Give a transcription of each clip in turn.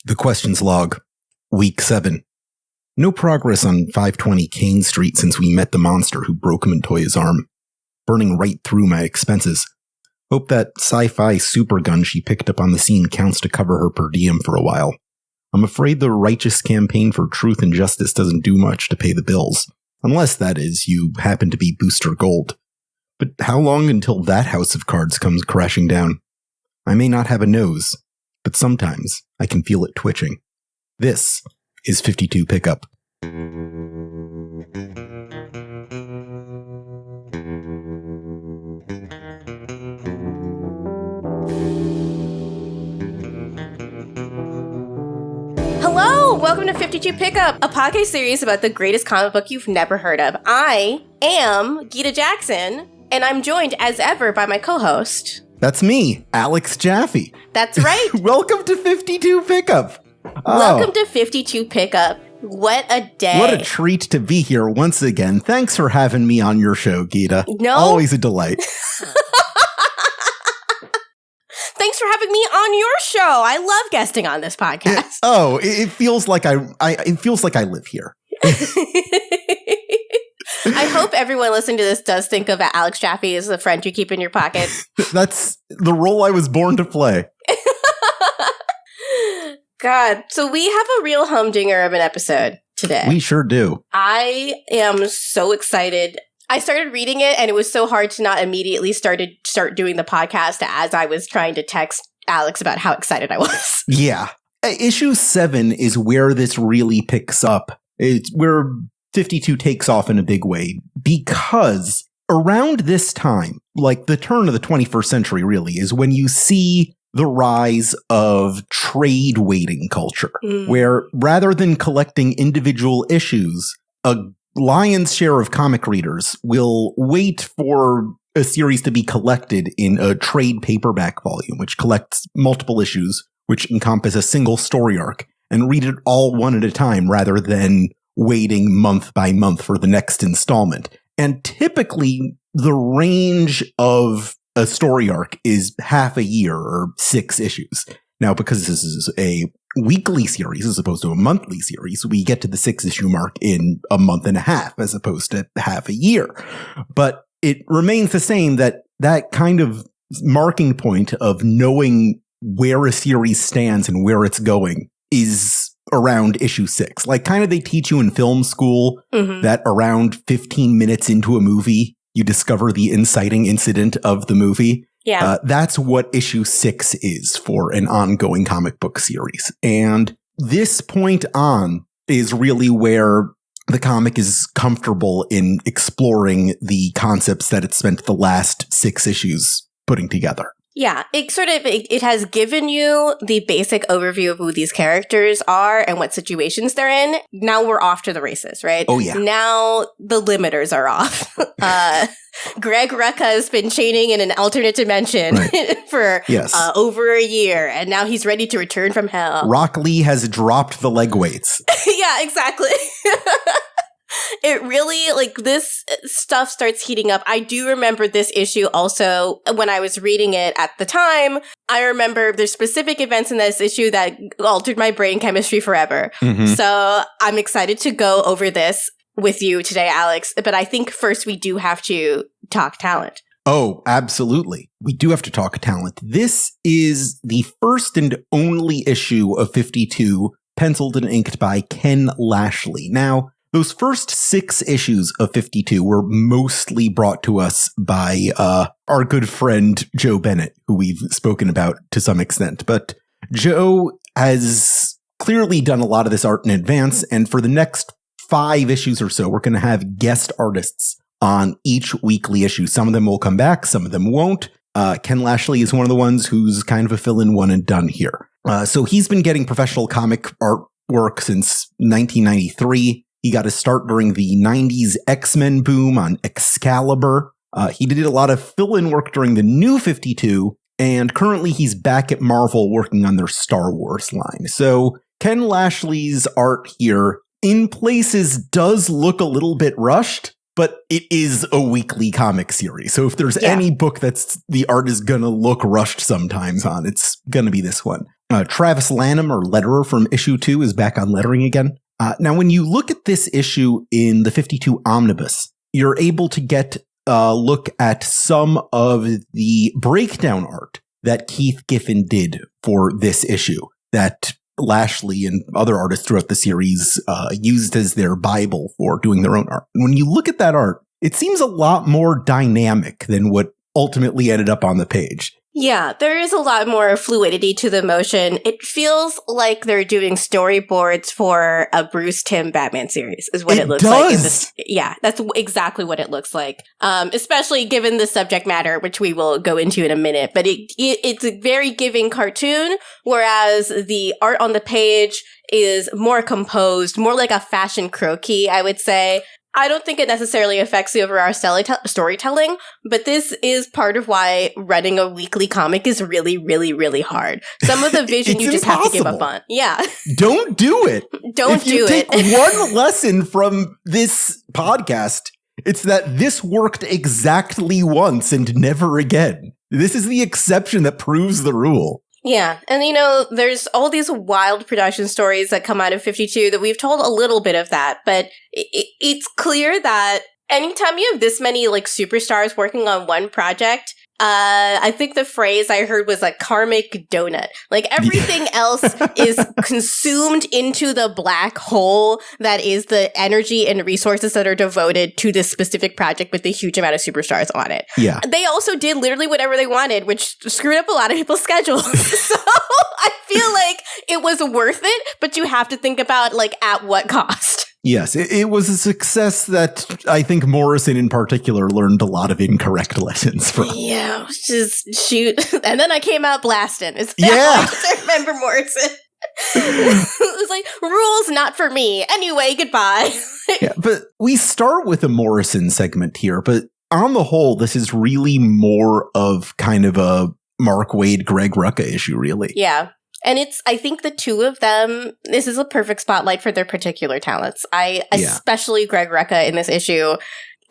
The questions log, week 7. No progress on 520 Kane Street since we met the monster who broke Montoya's arm. Burning right through my expenses. Hope that sci-fi supergun she picked up on the scene counts to cover her per diem for a while. I'm afraid the righteous campaign for truth and justice doesn't do much to pay the bills. Unless, that is, you happen to be Booster Gold. But how long until that house of cards comes crashing down? I may not have a nose, but sometimes I can feel it twitching. This is 52 Pickup. Hello, welcome to 52 Pickup, a podcast series about the greatest comic book you've never heard of. I am Gita Jackson, and I'm joined as ever by my co-host. That's me, Alex Jaffe. That's right. Welcome to 52 Pickup. Welcome to 52 Pickup. What a day. What a treat to be here once again. Thanks for having me on your show, Gita. No. Always a delight. Thanks for having me on your show. I love guesting on this podcast. It feels like it feels like I live here. I hope everyone listening to this does think of Alex Jaffe as the friend you keep in your pocket. That's the role I was born to play. God. So we have a real humdinger of an episode today. We sure do. I am so excited. I started reading it, and it was so hard to not immediately start doing the podcast as I was trying to text Alex about how excited I was. Yeah. Issue 7 is where this really picks up. It's where 52 takes off in a big way, because around this time, like the turn of the 21st century really, is when you see the rise of trade waiting culture, where rather than collecting individual issues, a lion's share of comic readers will wait for a series to be collected in a trade paperback volume, which collects multiple issues, which encompass a single story arc, and read it all one at a time rather than waiting month by month for the next installment. And typically, the range of a story arc is half a year or 6 issues. Now, because this is a weekly series as opposed to a monthly series, we get to the 6-issue mark in a month and a half as opposed to half a year. But it remains the same, that kind of marking point of knowing where a series stands and where it's going is around issue 6. Like, kind of they teach you in film school that around 15 minutes into a movie, you discover the inciting incident of the movie. Yeah. That's what issue 6 is for an ongoing comic book series. And this point on is really where the comic is comfortable in exploring the concepts that it spent the last 6 issues putting together. Yeah, it has given you the basic overview of who these characters are and what situations they're in. Now we're off to the races, right? Oh, yeah. Now the limiters are off. Greg Rucka has been chaining in an alternate dimension for over a year, and now he's ready to return from hell. Rock Lee has dropped the leg weights. Yeah, exactly. It really, like, this stuff starts heating up. I do remember this issue also when I was reading it at the time. I remember there's specific events in this issue that altered my brain chemistry forever. So I'm excited to go over this with you today, Alex. But I think first we do have to talk talent. Oh, absolutely. We do have to talk talent. This is the first and only issue of 52 penciled and inked by Ken Lashley. Now, those first 6 issues of 52 were mostly brought to us by our good friend Joe Bennett, who we've spoken about to some extent. But Joe has clearly done a lot of this art in advance, and for the next 5 issues or so, we're going to have guest artists on each weekly issue. Some of them will come back, some of them won't. Ken Lashley is one of the ones who's kind of a fill-in one and done here. So he's been getting professional comic artwork since 1993. He got his start during the 90s X-Men boom on Excalibur. He did a lot of fill-in work during the New 52, and currently he's back at Marvel working on their Star Wars line. So Ken Lashley's art here, in places, does look a little bit rushed, but it is a weekly comic series. So if there's any book that's the art is going to look rushed sometimes on, it's going to be this one. Travis Lanham, or letterer from issue 2, is back on lettering again. Now, when you look at this issue in the 52 Omnibus, you're able to get a look at some of the breakdown art that Keith Giffen did for this issue that Lashley and other artists throughout the series used as their Bible for doing their own art. And when you look at that art, it seems a lot more dynamic than what ultimately ended up on the page. Yeah, there is a lot more fluidity to the motion. It feels like they're doing storyboards for a Bruce Timm Batman series, is what it looks like. Yeah, that's exactly what it looks like. Especially given the subject matter, which we will go into in a minute. But it's a very giving cartoon, whereas the art on the page is more composed, more like a fashion croquis, I would say. I don't think it necessarily affects the overall storytelling, but this is part of why running a weekly comic is really, really, really hard. Some of the vision you just have to give up on. Yeah. Don't do it. Don't do it. If you take one lesson from this podcast, it's that this worked exactly once and never again. This is the exception that proves the rule. Yeah, and there's all these wild production stories that come out of 52 that we've told a little bit of that, but it's clear that anytime you have this many superstars working on one project, I think the phrase I heard was karmic donut. Everything else is consumed into the black hole that is the energy and resources that are devoted to this specific project with the huge amount of superstars on it. Yeah. They also did literally whatever they wanted, which screwed up a lot of people's schedules. So I feel like it was worth it, but you have to think about at what cost. Yes, it was a success that I think Morrison in particular learned a lot of incorrect lessons from. Yeah, just shoot. And then I came out blasting. I remember Morrison. It was rules not for me. Anyway, goodbye. Yeah, but we start with a Morrison segment here, but on the whole, this is really more of kind of a Mark Waid, Greg Rucka issue, really. Yeah. And I think the two of them, this is a perfect spotlight for their particular talents. Especially Greg Rucka in this issue.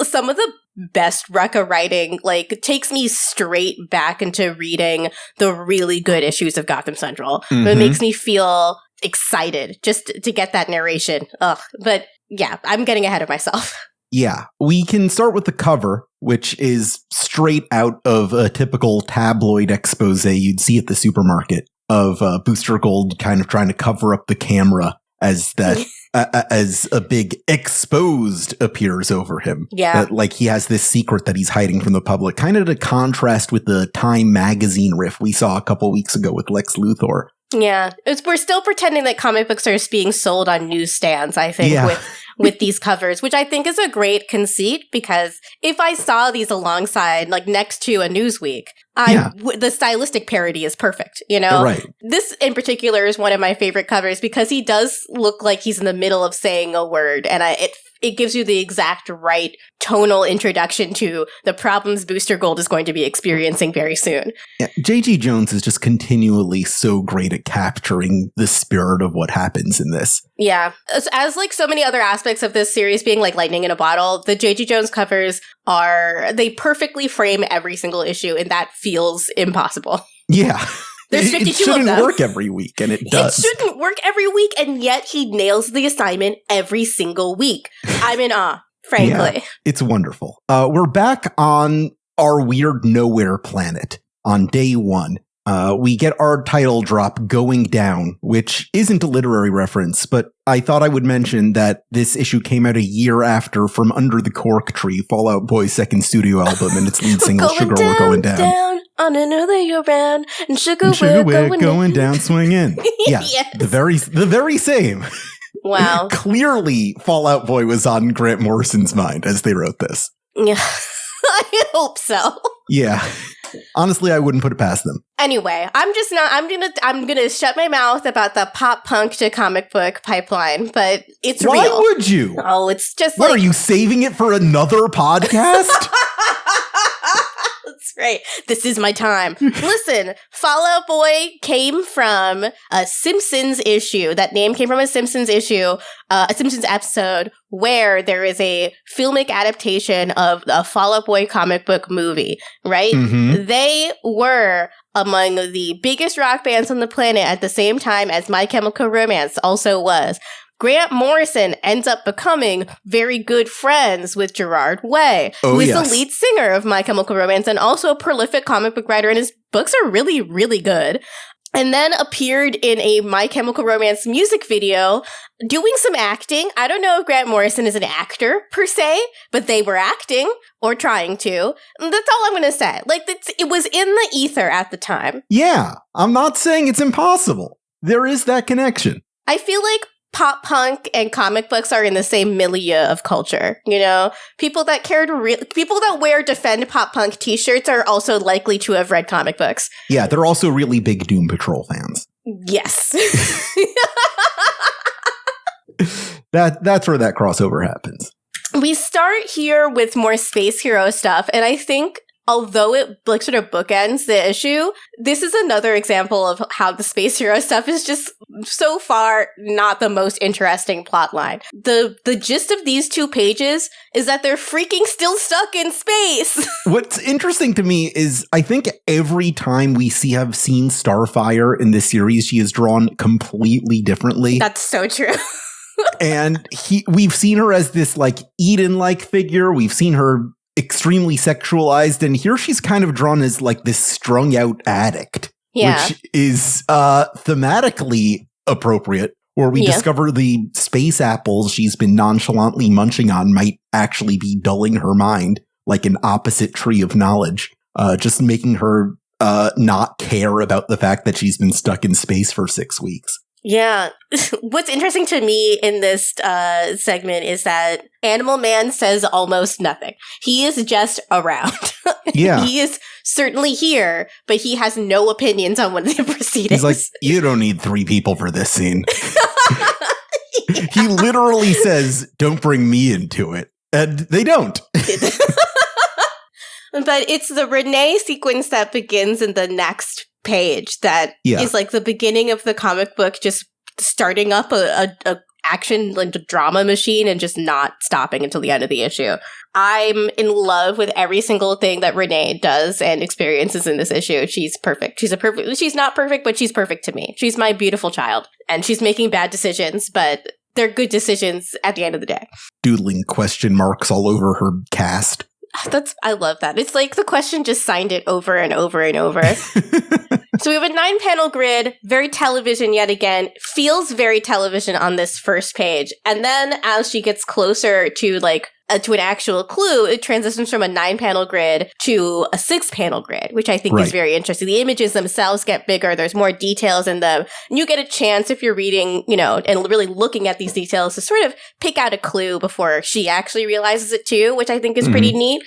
Some of the best Rucka writing, takes me straight back into reading the really good issues of Gotham Central. Mm-hmm. It makes me feel excited just to get that narration. Ugh. But yeah, I'm getting ahead of myself. Yeah, we can start with the cover, which is straight out of a typical tabloid expose you'd see at the supermarket. Of Booster Gold kind of trying to cover up the camera as that as a big exposed appears over him. Yeah. That, he has this secret that he's hiding from the public, kind of to contrast with the Time magazine riff we saw a couple weeks ago with Lex Luthor. Yeah. We're still pretending that comic books are being sold on newsstands, I think, with these covers, which I think is a great conceit, because if I saw these alongside, next to a Newsweek, the stylistic parody is perfect, Right. This in particular is one of my favorite covers because he does look like he's in the middle of saying a word, and it gives you the exact right tonal introduction to the problems Booster Gold is going to be experiencing very soon. Yeah, J.G. Jones is just continually so great at capturing the spirit of what happens in this. Yeah. As so many other aspects of this series being lightning in a bottle, the J.G. Jones covers they perfectly frame every single issue, and that feels impossible. Yeah. There's 52 it shouldn't of them. work every week, and it does. It shouldn't work every week, and yet he nails the assignment every single week. I'm in awe, frankly. Yeah, it's wonderful. We're back on our weird nowhere planet on day 1. We get our title drop, Going Down, which isn't a literary reference, but I thought I would mention that this issue came out a year after From Under the Cork Tree, Fall Out Boy's second studio album, and its lead single, Sugar, We're Going Down. On another year round, and Sugar, we're going down, swing in. Yeah, yes. the very same. Wow. Clearly, Fall Out Boy was on Grant Morrison's mind as they wrote this. Yeah, I hope so. Yeah. Honestly, I wouldn't put it past them. Anyway, I'm gonna shut my mouth about the pop punk to comic book pipeline, but it's real. Why would you? Oh, it's just What, are you saving it for another podcast? That's right. This is my time. Listen, Fall Out Boy came from a Simpsons issue. That name came from a Simpsons issue, a Simpsons episode where there is a filmic adaptation of a Fall Out Boy comic book movie, right? Mm-hmm. They were among the biggest rock bands on the planet at the same time as My Chemical Romance also was. Grant Morrison ends up becoming very good friends with Gerard Way, who is the lead singer of My Chemical Romance and also a prolific comic book writer, and his books are really, really good. And then appeared in a My Chemical Romance music video doing some acting. I don't know if Grant Morrison is an actor per se, but they were acting or trying to. That's all I'm going to say. Like, it was in the ether at the time. Yeah, I'm not saying it's impossible. There is that connection. I feel like pop punk and comic books are in the same milieu of culture, you know? People that wear Defend Pop Punk t-shirts are also likely to have read comic books. Yeah, they're also really big Doom Patrol fans. Yes. That's where that crossover happens. We start here with more space hero stuff, and I think although it like sort of bookends the issue, this is another example of how the space hero stuff is just so far not the most interesting plot line. The gist of these 2 pages is that they're freaking still stuck in space. What's interesting to me is I think every time we have seen Starfire in this series, she is drawn completely differently. That's so true. And we've seen her as this like Eden-like figure. We've seen her extremely sexualized, and here she's kind of drawn as like this strung out addict, which is thematically appropriate, where we discover the space apples she's been nonchalantly munching on might actually be dulling her mind like an opposite tree of knowledge, just making her not care about the fact that she's been stuck in space for 6 weeks. Yeah. What's interesting to me in this segment is that Animal Man says almost nothing. He is just around. Yeah. He is certainly here, but he has no opinions on what the proceedings. He's like, you don't need 3 people for this scene. He literally says, don't bring me into it. And they don't. But it's the Renee sequence that begins in the next page that is like the beginning of the comic book, just starting up a action like drama machine and just not stopping until the end of the issue. I'm in love with every single thing that Renee does and experiences in this issue. She's perfect. She's not perfect, but she's perfect to me. She's my beautiful child, and she's making bad decisions, but they're good decisions at the end of the day. Doodling question marks all over her cast. I love that. It's like the question just signed it over and over and over. So we have a 9-panel grid, very television yet again, feels very television on this first page. And then as she gets closer to like to an actual clue, it transitions from a 9-panel grid to a 6-panel grid, which I think is very interesting. The images themselves get bigger. There's more details in them. And you get a chance if you're reading, you know, and really looking at these details to sort of pick out a clue before she actually realizes it too, which I think is pretty neat.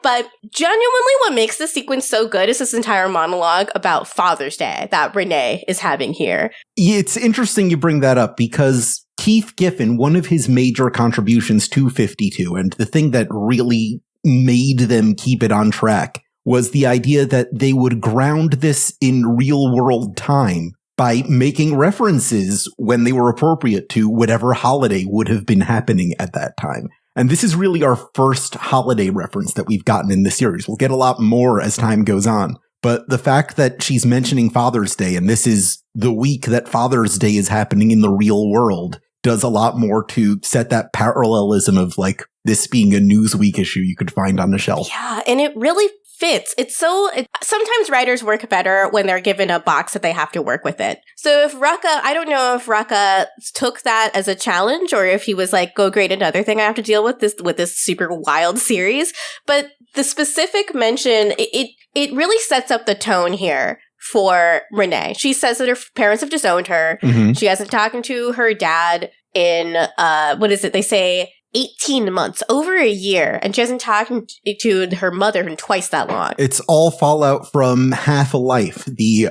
But genuinely what makes this sequence so good is this entire monologue about Father's Day that Renee is having here. It's interesting you bring that up because Keith Giffen, one of his major contributions to 52, and the thing that really made them keep it on track, was the idea that they would ground this in real-world time by making references when they were appropriate to whatever holiday would have been happening at that time. And this is really our first holiday reference that we've gotten in the series. We'll get a lot more as time goes on. But the fact that she's mentioning Father's Day, and this is the week that Father's Day is happening in the real world, does a lot more to set that parallelism of like this being a Newsweek issue you could find on the shelf. Yeah, and it really fits. Sometimes writers work better when they're given a box that they have to work with it. So if I don't know if Rucka took that as a challenge or if he was like, go great, another thing I have to deal with this super wild series. But the specific mention, it really sets up the tone here for Renee. She says that her parents have disowned her. Mm-hmm. She hasn't talked to her dad in, what is it? They say 18 months, over a year, and she hasn't talked to her mother in twice that long. It's all fallout from Half a Life, the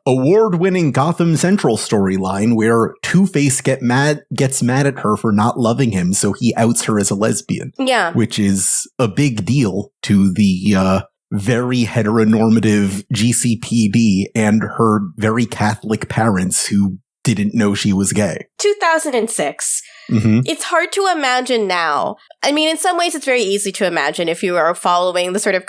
award-winning Gotham Central storyline where Two-Face gets mad at her for not loving him, so he outs her as a lesbian. Yeah. Which is a big deal to the very heteronormative GCPD and her very Catholic parents who didn't know she was gay. 2006. Mm-hmm. It's hard to imagine now. I mean, in some ways, it's very easy to imagine if you are following the sort of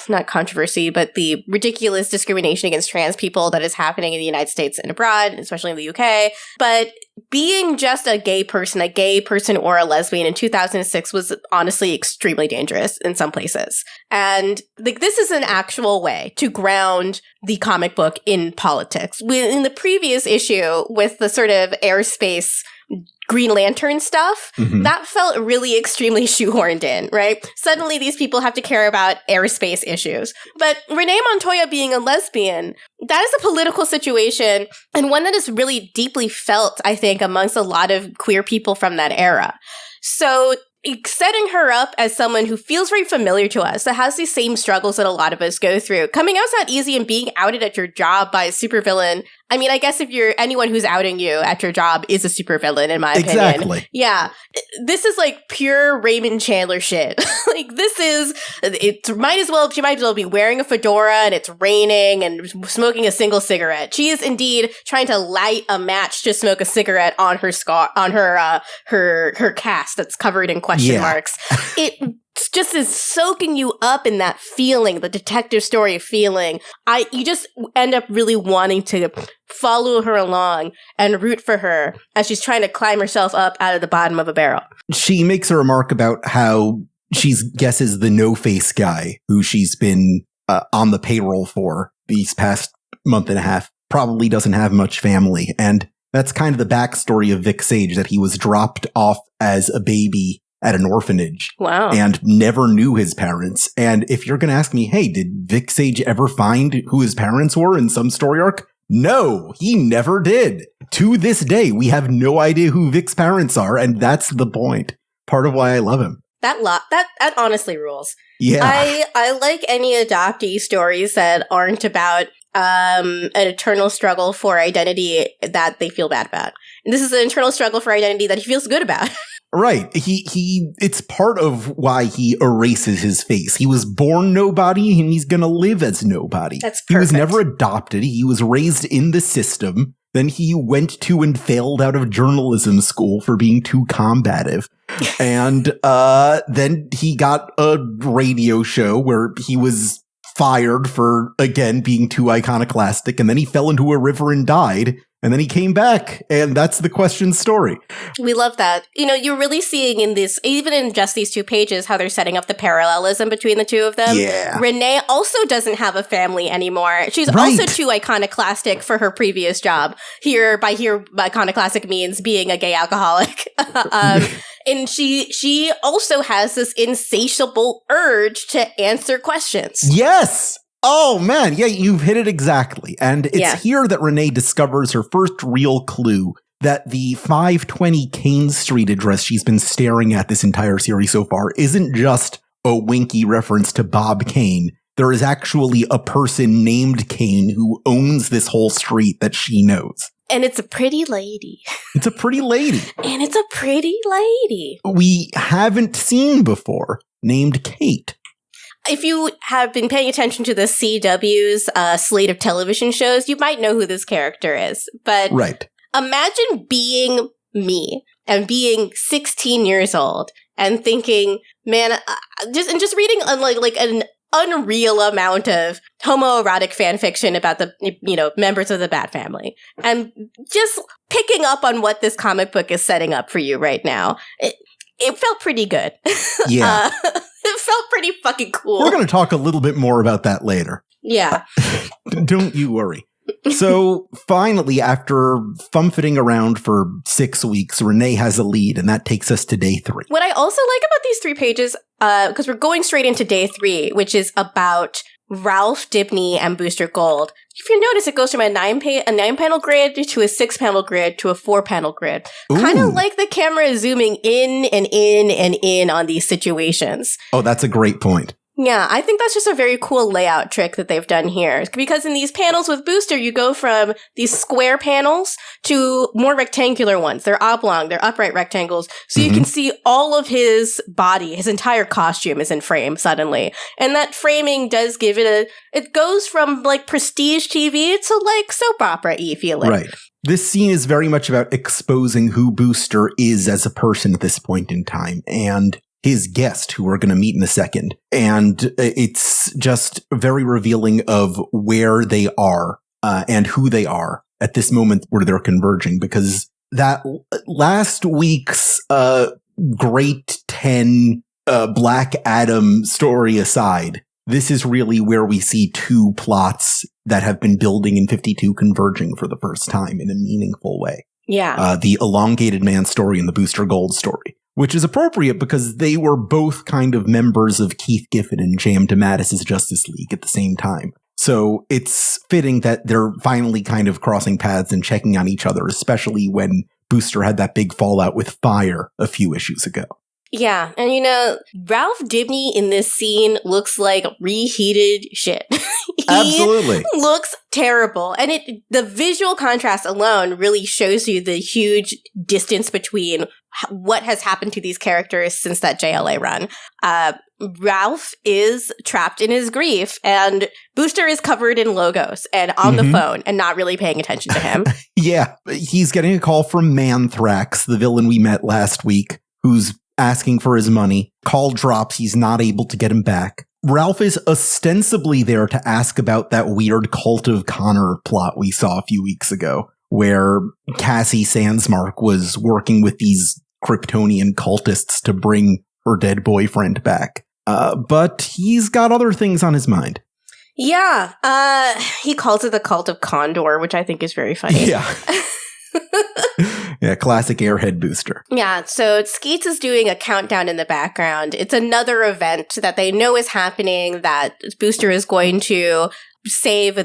not controversy, but the ridiculous discrimination against trans people that is happening in the United States and abroad, especially in the UK. But being just a gay person or a lesbian in 2006 was honestly extremely dangerous in some places. And like, this is an actual way to ground the comic book in politics. In the previous issue with the sort of airspace Green Lantern stuff, that felt really extremely shoehorned in, right? Suddenly these people have to care about airspace issues. But Renee Montoya being a lesbian, that is a political situation, and one that is really deeply felt, I think, amongst a lot of queer people from that era. So setting her up as someone who feels very familiar to us, that has these same struggles that a lot of us go through. Coming out's not easy, and being outed at your job by a supervillain. I mean, I guess if you're anyone who's outing you at your job is a supervillain, in my opinion. Exactly. Yeah. This is like pure Raymond Chandler shit. Like, she might as well be wearing a fedora and it's raining and smoking a single cigarette. She is indeed trying to light a match to smoke a cigarette on her her cast that's covered in question marks. It just is soaking you up in that feeling, the detective story feeling. You just end up really wanting to follow her along and root for her as she's trying to climb herself up out of the bottom of a barrel. She makes a remark about how she guesses the no-face guy who she's been on the payroll for these past month and a half probably doesn't have much family. And that's kind of the backstory of Vic Sage, that he was dropped off as a baby at an orphanage. Wow. And never knew his parents. And if you're going to ask me, hey, did Vic Sage ever find who his parents were in some story arc? No, he never did. To this day, we have no idea who Vic's parents are. And that's the point. Part of why I love him. That honestly rules. Yeah. I like any adoptee stories that aren't about an eternal struggle for identity that they feel bad about. And this is an internal struggle for identity that he feels good about. Right. It's part of why he erases his face. He was born nobody and he's going to live as nobody. That's perfect. He was never adopted. He was raised in the system. Then he went to and failed out of journalism school for being too combative. And then he got a radio show where he was fired for, again, being too iconoclastic. And then he fell into a river and died. And then he came back, and that's the Question story. We love that. You know, you're really seeing in this, even in just these 2 pages, how they're setting up the parallelism between the two of them. Yeah. Renee also doesn't have a family anymore. She's also too iconoclastic for her previous job. Here, by iconoclastic means being a gay alcoholic. And she also has this insatiable urge to answer questions. Yes! Oh, man. Yeah, you've hit it exactly. And it's here that Renee discovers her first real clue that the 520 Kane Street address she's been staring at this entire series so far isn't just a winky reference to Bob Kane. There is actually a person named Kane who owns this whole street that she knows. And it's a pretty lady. It's a pretty lady. And it's a pretty lady. We haven't seen before, named Kate. If you have been paying attention to the CW's slate of television shows, you might know who this character is. But imagine being me and being 16 years old and thinking, man, just reading like an unreal amount of homoerotic fan fiction about the, members of the Bat Family, and just picking up on what this comic book is setting up for you right now. It felt pretty good. Yeah. It felt pretty fucking cool. We're going to talk a little bit more about that later. Yeah. Don't you worry. So finally, after fumbling around for 6 weeks, Renee has a lead, and that takes us to day 3. What I also like about these 3 pages, because we're going straight into day 3, which is about Ralph Dibny and Booster Gold. If you notice, it goes from a 9-panel grid to a 6-panel grid to a 4-panel grid. Kind of like the camera zooming in and in and in on these situations. Oh, that's a great point. Yeah, I think that's just a very cool layout trick that they've done here. Because in these panels with Booster, you go from these square panels to more rectangular ones. They're oblong, they're upright rectangles. So you can see all of his body, his entire costume is in frame suddenly. And that framing does give it it goes from like prestige TV to like soap opera-y feeling. Right. This scene is very much about exposing who Booster is as a person at this point in time, and his guest, who we're going to meet in a second. And it's just very revealing of where they are and who they are at this moment where they're converging, because that last week's Great 10 Black Adam story aside, this is really where we see two plots that have been building in 52 converging for the first time in a meaningful way. Yeah. The Elongated Man story and the Booster Gold story, which is appropriate because they were both kind of members of Keith Giffen and J.M. DeMatteis's Justice League at the same time. So it's fitting that they're finally kind of crossing paths and checking on each other, especially when Booster had that big fallout with Fire a few issues ago. Yeah, and Ralph Dibny in this scene looks like reheated shit. He Absolutely. looks terrible. And the visual contrast alone really shows you the huge distance between what has happened to these characters since that JLA run. Ralph is trapped in his grief, and Booster is covered in logos and on the phone and not really paying attention to him. Yeah, he's getting a call from Manthrax, the villain we met last week, who's asking for his money. Call drops, he's not able to get him back. Ralph is ostensibly there to ask about that weird Cult of Connor plot we saw a few weeks ago, where Cassie Sandsmark was working with these Kryptonian cultists to bring her dead boyfriend back. But he's got other things on his mind. Yeah, he calls it the Cult of Condor, which I think is very funny. Yeah. Yeah, classic Airhead Booster. Yeah, so Skeets is doing a countdown in the background. It's another event that they know is happening, that Booster is going to save a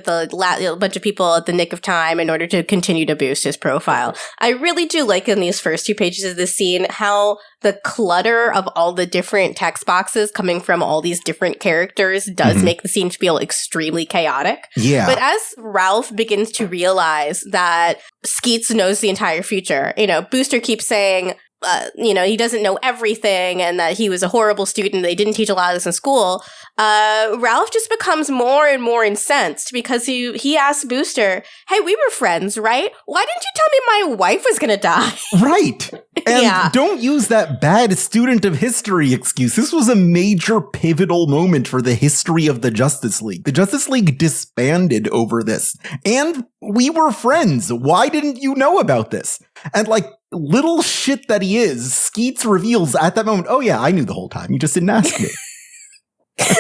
bunch of people at the nick of time in order to continue to boost his profile. I really do like in these first two pages of this scene how the clutter of all the different text boxes coming from all these different characters does make the scene feel extremely chaotic. Yeah. But as Ralph begins to realize that Skeets knows the entire future, Booster keeps saying, he doesn't know everything and that he was a horrible student. They didn't teach a lot of this in school. Ralph just becomes more and more incensed because he asks Booster, hey, we were friends, right? Why didn't you tell me my wife was going to die? Right. And don't use that bad student of history excuse. This was a major pivotal moment for the history of the Justice League. The Justice League disbanded over this. And we were friends. Why didn't you know about this? And little shit that he is, Skeets reveals at that moment, oh yeah, I knew the whole time. You just didn't ask me.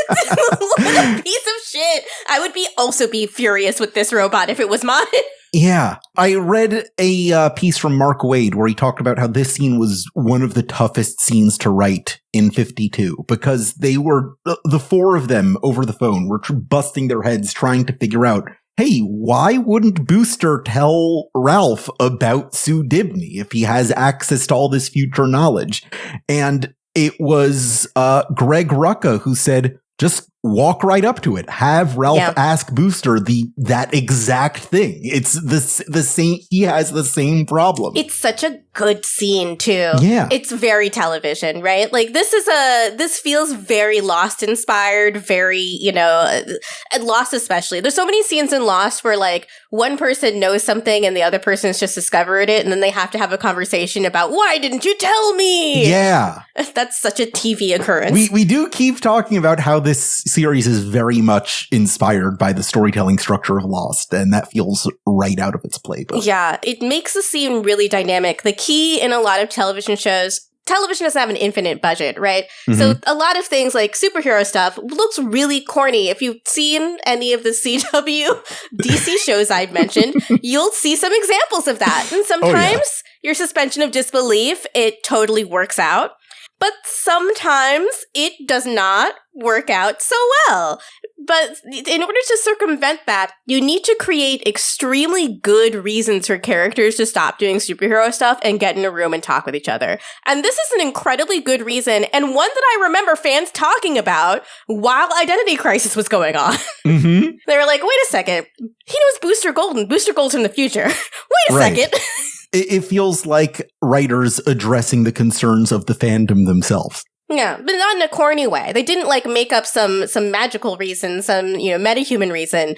What a piece of shit. I would also be furious with this robot if it was mine. Yeah. I read a piece from Mark Waid where he talked about how this scene was one of the toughest scenes to write in 52 because they were, the four of them over the phone were busting their heads trying to figure out, hey, why wouldn't Booster tell Ralph about Sue Dibny if he has access to all this future knowledge? And it was Greg Rucka who said, just walk right up to it. Have Ralph ask Booster that exact thing. It's the same. He has the same problem. It's such a good scene too. Yeah, it's very television, right? This feels very Lost inspired. Very Lost especially. There's so many scenes in Lost where one person knows something and the other person's just discovered it, and then they have to have a conversation about why didn't you tell me? Yeah, that's such a TV occurrence. We do keep talking about how this series is very much inspired by the storytelling structure of Lost, and that feels right out of its playbook. Yeah, it makes the scene really dynamic. The key in a lot of television shows, television doesn't have an infinite budget, right? So a lot of things like superhero stuff looks really corny. If you've seen any of the CW DC shows I've mentioned, you'll see some examples of that. And sometimes your suspension of disbelief, it totally works out. But sometimes it does not work out so well. But in order to circumvent that, you need to create extremely good reasons for characters to stop doing superhero stuff and get in a room and talk with each other. And this is an incredibly good reason, and one that I remember fans talking about while Identity Crisis was going on. They were like, wait a second, he knows Booster Gold, and Booster Gold's in the future. Wait a second. It feels like writers addressing the concerns of the fandom themselves. Yeah, but not in a corny way. They didn't like make up some magical reason, some, metahuman reason.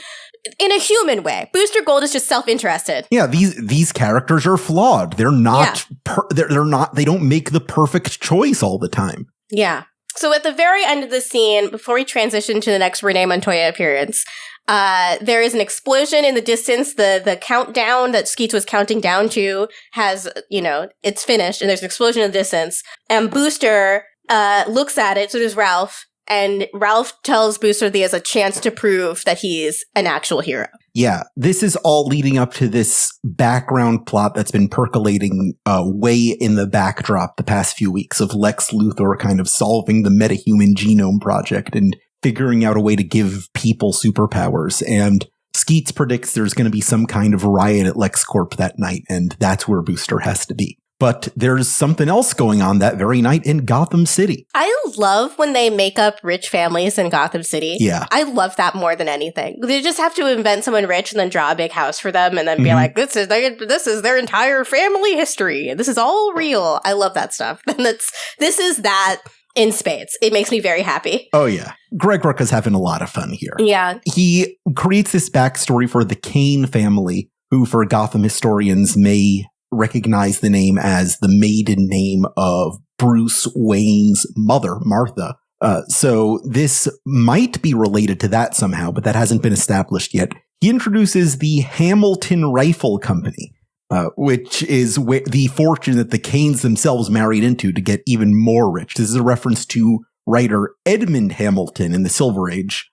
In a human way. Booster Gold is just self-interested. Yeah, these characters are flawed. They're not they're not they don't make the perfect choice all the time. Yeah. So at the very end of the scene, before we transition to the next Renee Montoya appearance, there is an explosion in the distance. The countdown that Skeets was counting down to has, it's finished, and there's an explosion in the distance. And Booster looks at it, so does Ralph, and Ralph tells Booster that he has a chance to prove that he's an actual hero. Yeah, this is all leading up to this background plot that's been percolating way in the backdrop the past few weeks of Lex Luthor kind of solving the metahuman genome project and figuring out a way to give people superpowers. And Skeets predicts there's going to be some kind of riot at LexCorp that night, and that's where Booster has to be. But there's something else going on that very night in Gotham City. I love when they make up rich families in Gotham City. Yeah. I love that more than anything. They just have to invent someone rich and then draw a big house for them and then be like, this is their entire family history. This is all real. I love that stuff. And this is that in spades. It makes me very happy. Oh, yeah. Greg Rucka's having a lot of fun here. Yeah. He creates this backstory for the Kane family, who for Gotham historians may recognize the name as the maiden name of Bruce Wayne's mother, Martha. So this might be related to that somehow, but that hasn't been established yet. He introduces the Hamilton Rifle Company, which is the fortune that the Kanes themselves married into to get even more rich. This is a reference to writer Edmund Hamilton in the Silver Age,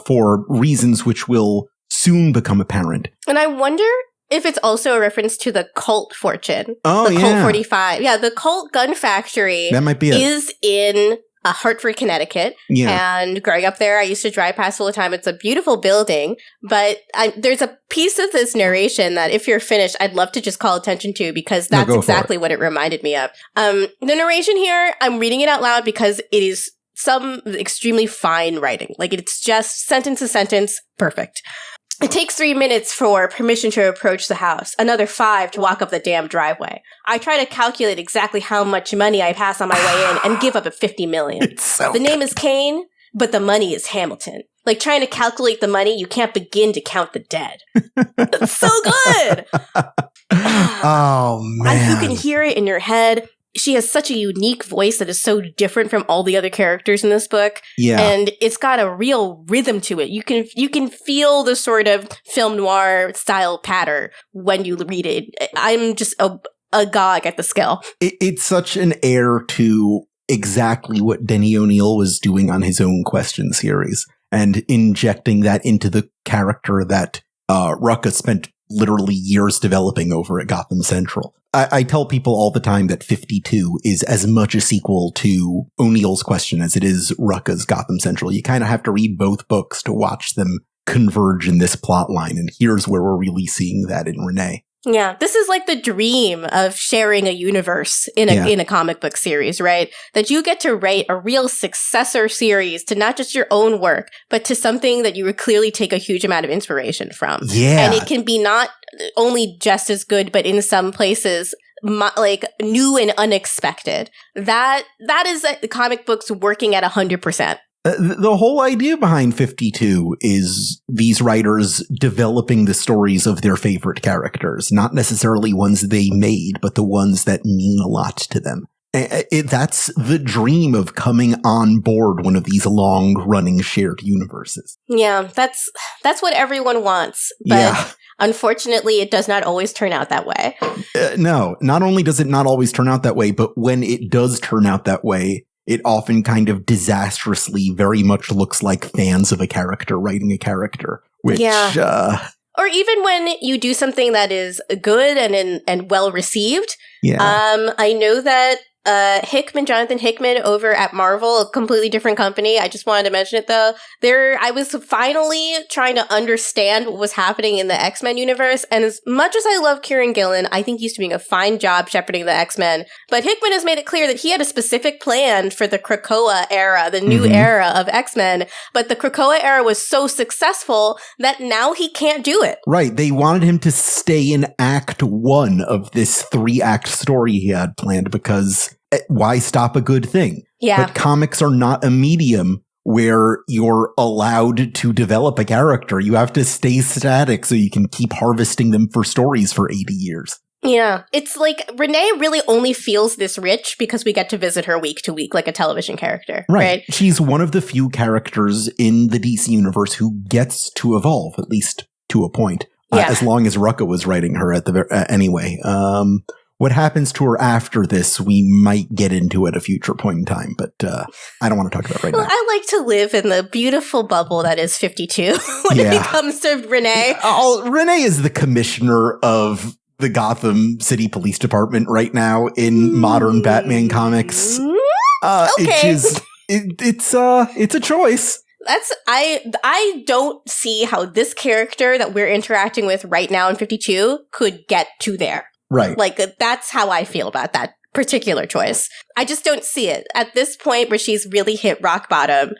for reasons which will soon become apparent. And I wonder if it's also a reference to the Colt fortune. Oh, the Colt 45. Yeah, the Colt gun factory that might be is in Hartford, Connecticut. Yeah. And growing up there, I used to drive past all the time. It's a beautiful building. But there's a piece of this narration that if you're finished, I'd love to just call attention to because that's exactly what it reminded me of. The narration here, I'm reading it out loud because it is some extremely fine writing. Like it's just sentence to sentence, perfect. It takes 3 minutes for permission to approach the house, another 5 to walk up the damn driveway. I try to calculate exactly how much money I pass on my way in and give up at $50 million. The name is Kane, but the money is Hamilton. Like trying to calculate the money, you can't begin to count the dead. It's so good! Oh, man. You can hear it in your head. She has such a unique voice that is so different from all the other characters in this book. Yeah. And it's got a real rhythm to it. You can feel the sort of film noir style patter when you read it. I'm just agog at the skill. It's such an heir to exactly what Denny O'Neil was doing on his own Question series and injecting that into the character that Rucka spent literally years developing over at Gotham Central. I tell people all the time that 52 is as much a sequel to O'Neill's Question as it is Rucka's Gotham Central. You kind of have to read both books to watch them converge in this plot line, and here's where we're really seeing that in Renee. Yeah, this is like the dream of sharing a universe in a comic book series, right? That you get to write a real successor series to not just your own work, but to something that you would clearly take a huge amount of inspiration from. Yeah. And it can be not only just as good, but in some places like new and unexpected. That is the comic books working at 100%. The whole idea behind 52 is these writers developing the stories of their favorite characters, not necessarily ones they made, but the ones that mean a lot to them. That's the dream of coming on board one of these long-running shared universes. Yeah, that's what everyone wants, but unfortunately, it does not always turn out that way. No, not only does it not always turn out that way, but when it does turn out that way, it often kind of disastrously very much looks like fans of a character writing a character, which... or even when you do something that is good and well received. Yeah. I know that Jonathan Hickman over at Marvel, a completely different company. I just wanted to mention it though. I was finally trying to understand what was happening in the X-Men universe. And as much as I love Kieran Gillen, I think he's doing a fine job shepherding the X-Men. But Hickman has made it clear that he had a specific plan for the Krakoa era, the new era of X-Men. But the Krakoa era was so successful that now he can't do it. Right. They wanted him to stay in Act 1 of this 3-act story he had planned because why stop a good thing? Yeah. But comics are not a medium where you're allowed to develop a character. You have to stay static so you can keep harvesting them for stories for 80 years. Yeah. It's like Renee really only feels this rich because we get to visit her week to week like a television character. Right. She's one of the few characters in the DC universe who gets to evolve, at least to a point. As long as Rucka was writing her at the anyway. What happens to her after this, we might get into at a future point in time, but I don't want to talk about it now. I like to live in the beautiful bubble that is 52 when it comes to Renee. Renee is the commissioner of the Gotham City Police Department right now in modern Batman comics. Okay. It's a choice. I don't see how this character that we're interacting with right now in 52 could get to there. Right. Like, that's how I feel about that particular choice. I just don't see it. At this point where she's really hit rock bottom,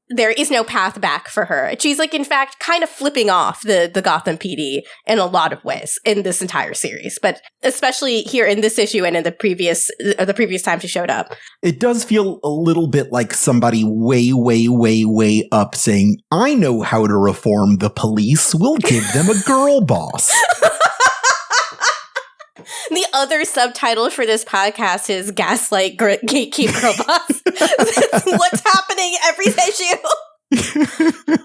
there is no path back for her. She's, like, in fact, kind of flipping off the Gotham PD in a lot of ways in this entire series. But especially here in this issue and in the previous time she showed up. It does feel a little bit like somebody way, way, way, way up saying, I know how to reform the police. We'll give them a girl boss. The other subtitle for this podcast is Gaslight Gatekeep Girl Boss. That's what's happening every issue.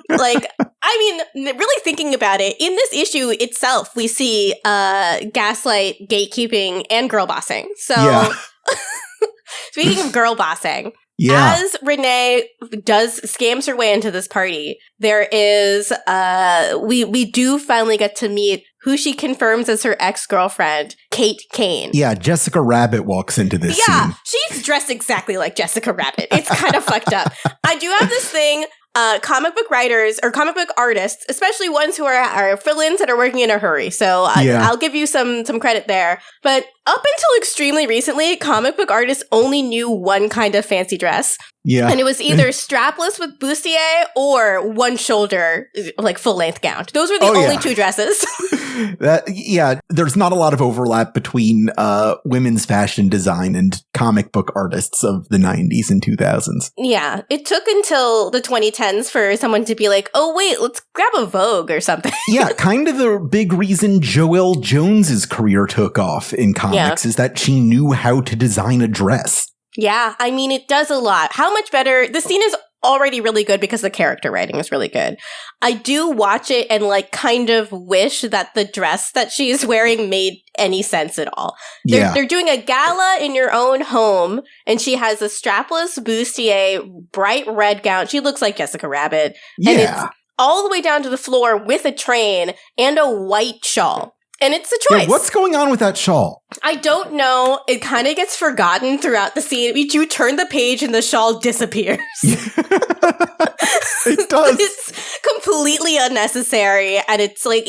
Like, I mean, really thinking about it, in this issue itself, we see gaslight, gatekeeping, and girl bossing. So, speaking of girl bossing, as Renee scams her way into this party, there is, we do finally get to meet who she confirms as her ex-girlfriend, Kate Kane. Yeah, Jessica Rabbit walks into this scene. She's dressed exactly like Jessica Rabbit. It's kind of fucked up. I do have this thing, comic book writers or comic book artists, especially ones who are fill-ins that are working in a hurry. So I'll give you some credit there. But up until extremely recently, comic book artists only knew one kind of fancy dress. Yeah. And it was either strapless with bustier or one shoulder, like full-length gown. Those were the only two dresses. There's not a lot of overlap between women's fashion design and comic book artists of the 90s and 2000s. Yeah. It took until the 2010s for someone to be like, oh, wait, let's grab a Vogue or something. Yeah, kind of the big reason Joelle Jones's career took off in comics is that she knew how to design a dress. Yeah, I mean, it does a lot. How much better? The scene is already really good because the character writing is really good. I do watch it and, like, kind of wish that the dress that she's wearing made any sense at all. They're doing a gala in your own home, and she has a strapless bustier, bright red gown. She looks like Jessica Rabbit. Yeah. And it's all the way down to the floor with a train and a white shawl. And it's a choice. Yeah, what's going on with that shawl? I don't know. It kind of gets forgotten throughout the scene. You turn the page and the shawl disappears. It does. It's completely unnecessary. And it's like,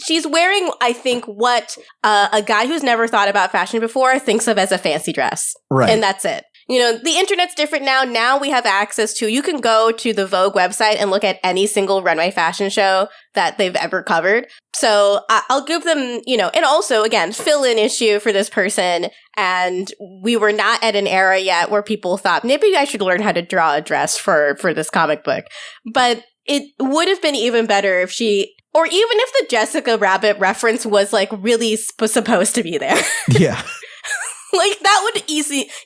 she's wearing, I think, what a guy who's never thought about fashion before thinks of as a fancy dress. Right. And that's it. You know, the internet's different now. Now we have access to, you can go to the Vogue website and look at any single runway fashion show that they've ever covered. So I'll give them, and also, again, fill-in issue for this person. And we were not at an era yet where people thought, maybe I should learn how to draw a dress for this comic book. But it would have been even better if or even if the Jessica Rabbit reference was, like, really supposed to be there. Yeah. Like, that would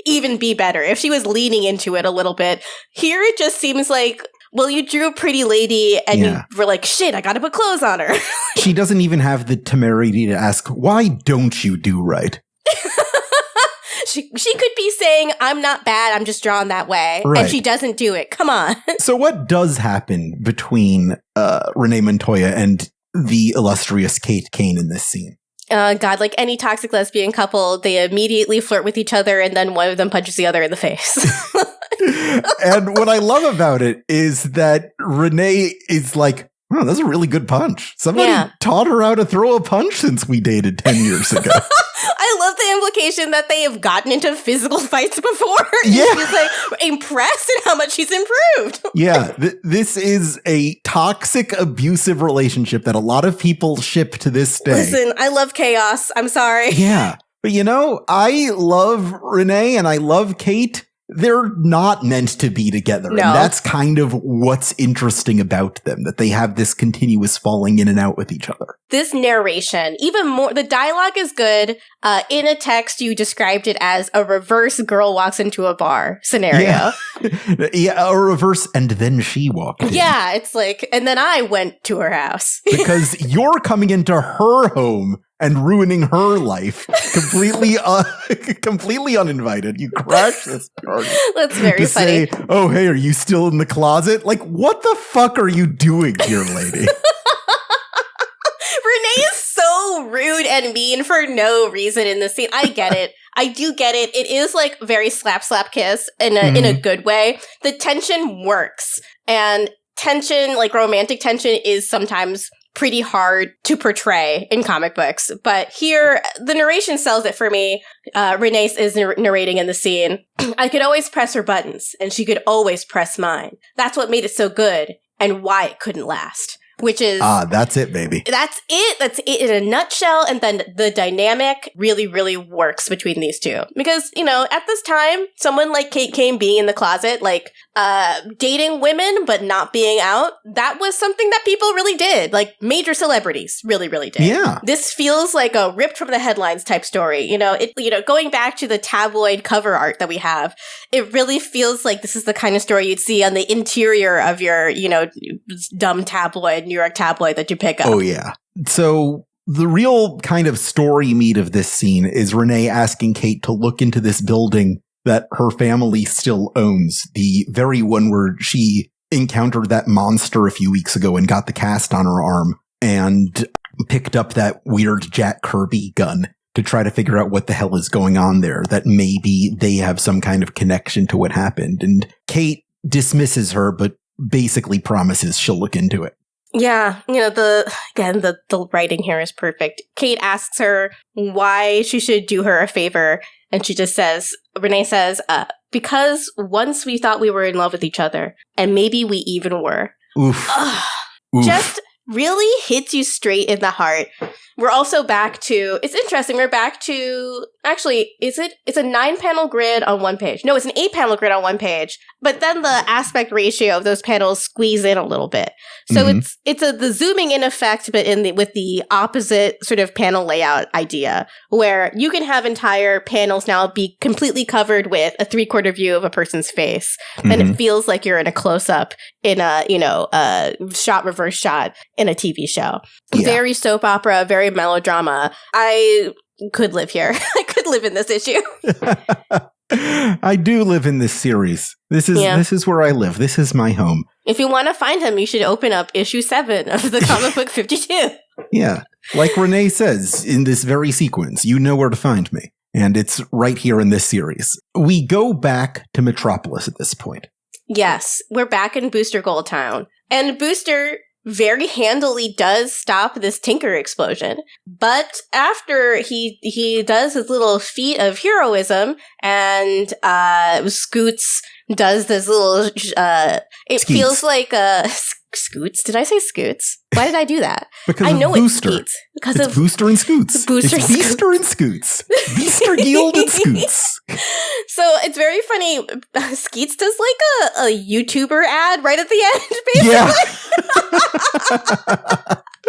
even be better if she was leaning into it a little bit. Here, it just seems like, well, you drew a pretty lady and you were like, shit, I gotta put clothes on her. She doesn't even have the temerity to ask, why don't you do right? She could be saying, I'm not bad, I'm just drawn that way. Right. And she doesn't do it. Come on. So what does happen between Renee Montoya and the illustrious Kate Kane in this scene? God, like any toxic lesbian couple, they immediately flirt with each other and then one of them punches the other in the face. And what I love about it is that Renee is like, oh, that's a really good punch. Somebody taught her how to throw a punch since we dated 10 years ago. I love the implication that they have gotten into physical fights before. Yeah. She's like impressed at how much she's improved. Yeah. This is a toxic, abusive relationship that a lot of people ship to this day. Listen, I love chaos. I'm sorry. Yeah. But I love Renee and I love Kate. they're not meant to be together. No. And that's kind of what's interesting about them, that they have this continuous falling in and out with each other. This narration, even more, the dialogue is good. In a text, you described it as a reverse girl walks into a bar scenario. Yeah, a reverse and then she walked in. Yeah, it's like, and then I went to her house. Because you're coming into her home and ruining her life completely uninvited. You crash this party. That's very to funny. Say, oh, hey, are you still in the closet? Like, what the fuck are you doing here, lady? Renee is so rude and mean for no reason in this scene. I get it. I do get it. It is like very slap kiss in a good way. The tension works, and tension, like romantic tension, is sometimes pretty hard to portray in comic books. But here, the narration sells it for me. Renee is narrating in the scene. I could always press her buttons, and she could always press mine. That's what made it so good, and why it couldn't last. Which is... that's it, baby. That's it. That's it in a nutshell. And then the dynamic really, really works between these two. Because, you know, at this time, someone like Kate Kane being in the closet, like, dating women but not being out, that was something that people really did. Like, major celebrities really, really did. Yeah. This feels like a ripped from the headlines type story. You know, going back to the tabloid cover art that we have, it really feels like this is the kind of story you'd see on the interior of your, you know, dumb tabloid, New York tabloid that you pick up. Oh, yeah. So the real kind of story meat of this scene is Renee asking Kate to look into this building that her family still owns, the very one where she encountered that monster a few weeks ago and got the cast on her arm and picked up that weird Jack Kirby gun to try to figure out what the hell is going on there, that maybe they have some kind of connection to what happened. And Kate dismisses her, but basically promises she'll look into it. Yeah, you know, the writing here is perfect. Kate asks her why she should do her a favor, and she just says, Renee says, because once we thought we were in love with each other, and maybe we even were. Oof. Oof. Just really hits you straight in the heart. We're also back to, it's interesting, we're back to, actually, it's a 9-panel grid on one page. No, it's an 8-panel grid on one page, but then the aspect ratio of those panels squeeze in a little bit. So it's the zooming in effect, but with the opposite sort of panel layout idea, where you can have entire panels now be completely covered with a 3/4 view of a person's face, and it feels like you're in a close-up in a, you know, shot reverse shot in a TV show. Yeah. Very soap opera, very melodrama. I could live here. I could live in this issue. I do live in this series. This is where I live. This is my home. If you want to find him, you should open up issue 7 of the comic book 52. Yeah. Like Renee says in this very sequence, you know where to find me. And it's right here in this series. We go back to Metropolis at this point. Yes. We're back in Booster Gold Town. And Booster very handily does stop this Tinker explosion. But after he does his little feat of heroism and Scoots does this little it Skeets. Feels like Scoots. Did I say Scoots? Why did I do that? Because I know of Booster. it's Skeets. Because it's of Booster and Scoots. Booster it's and Booster and Scoots. Booster Guild and Scoots. So it's very funny. Skeets does like a YouTuber ad right at the end, basically.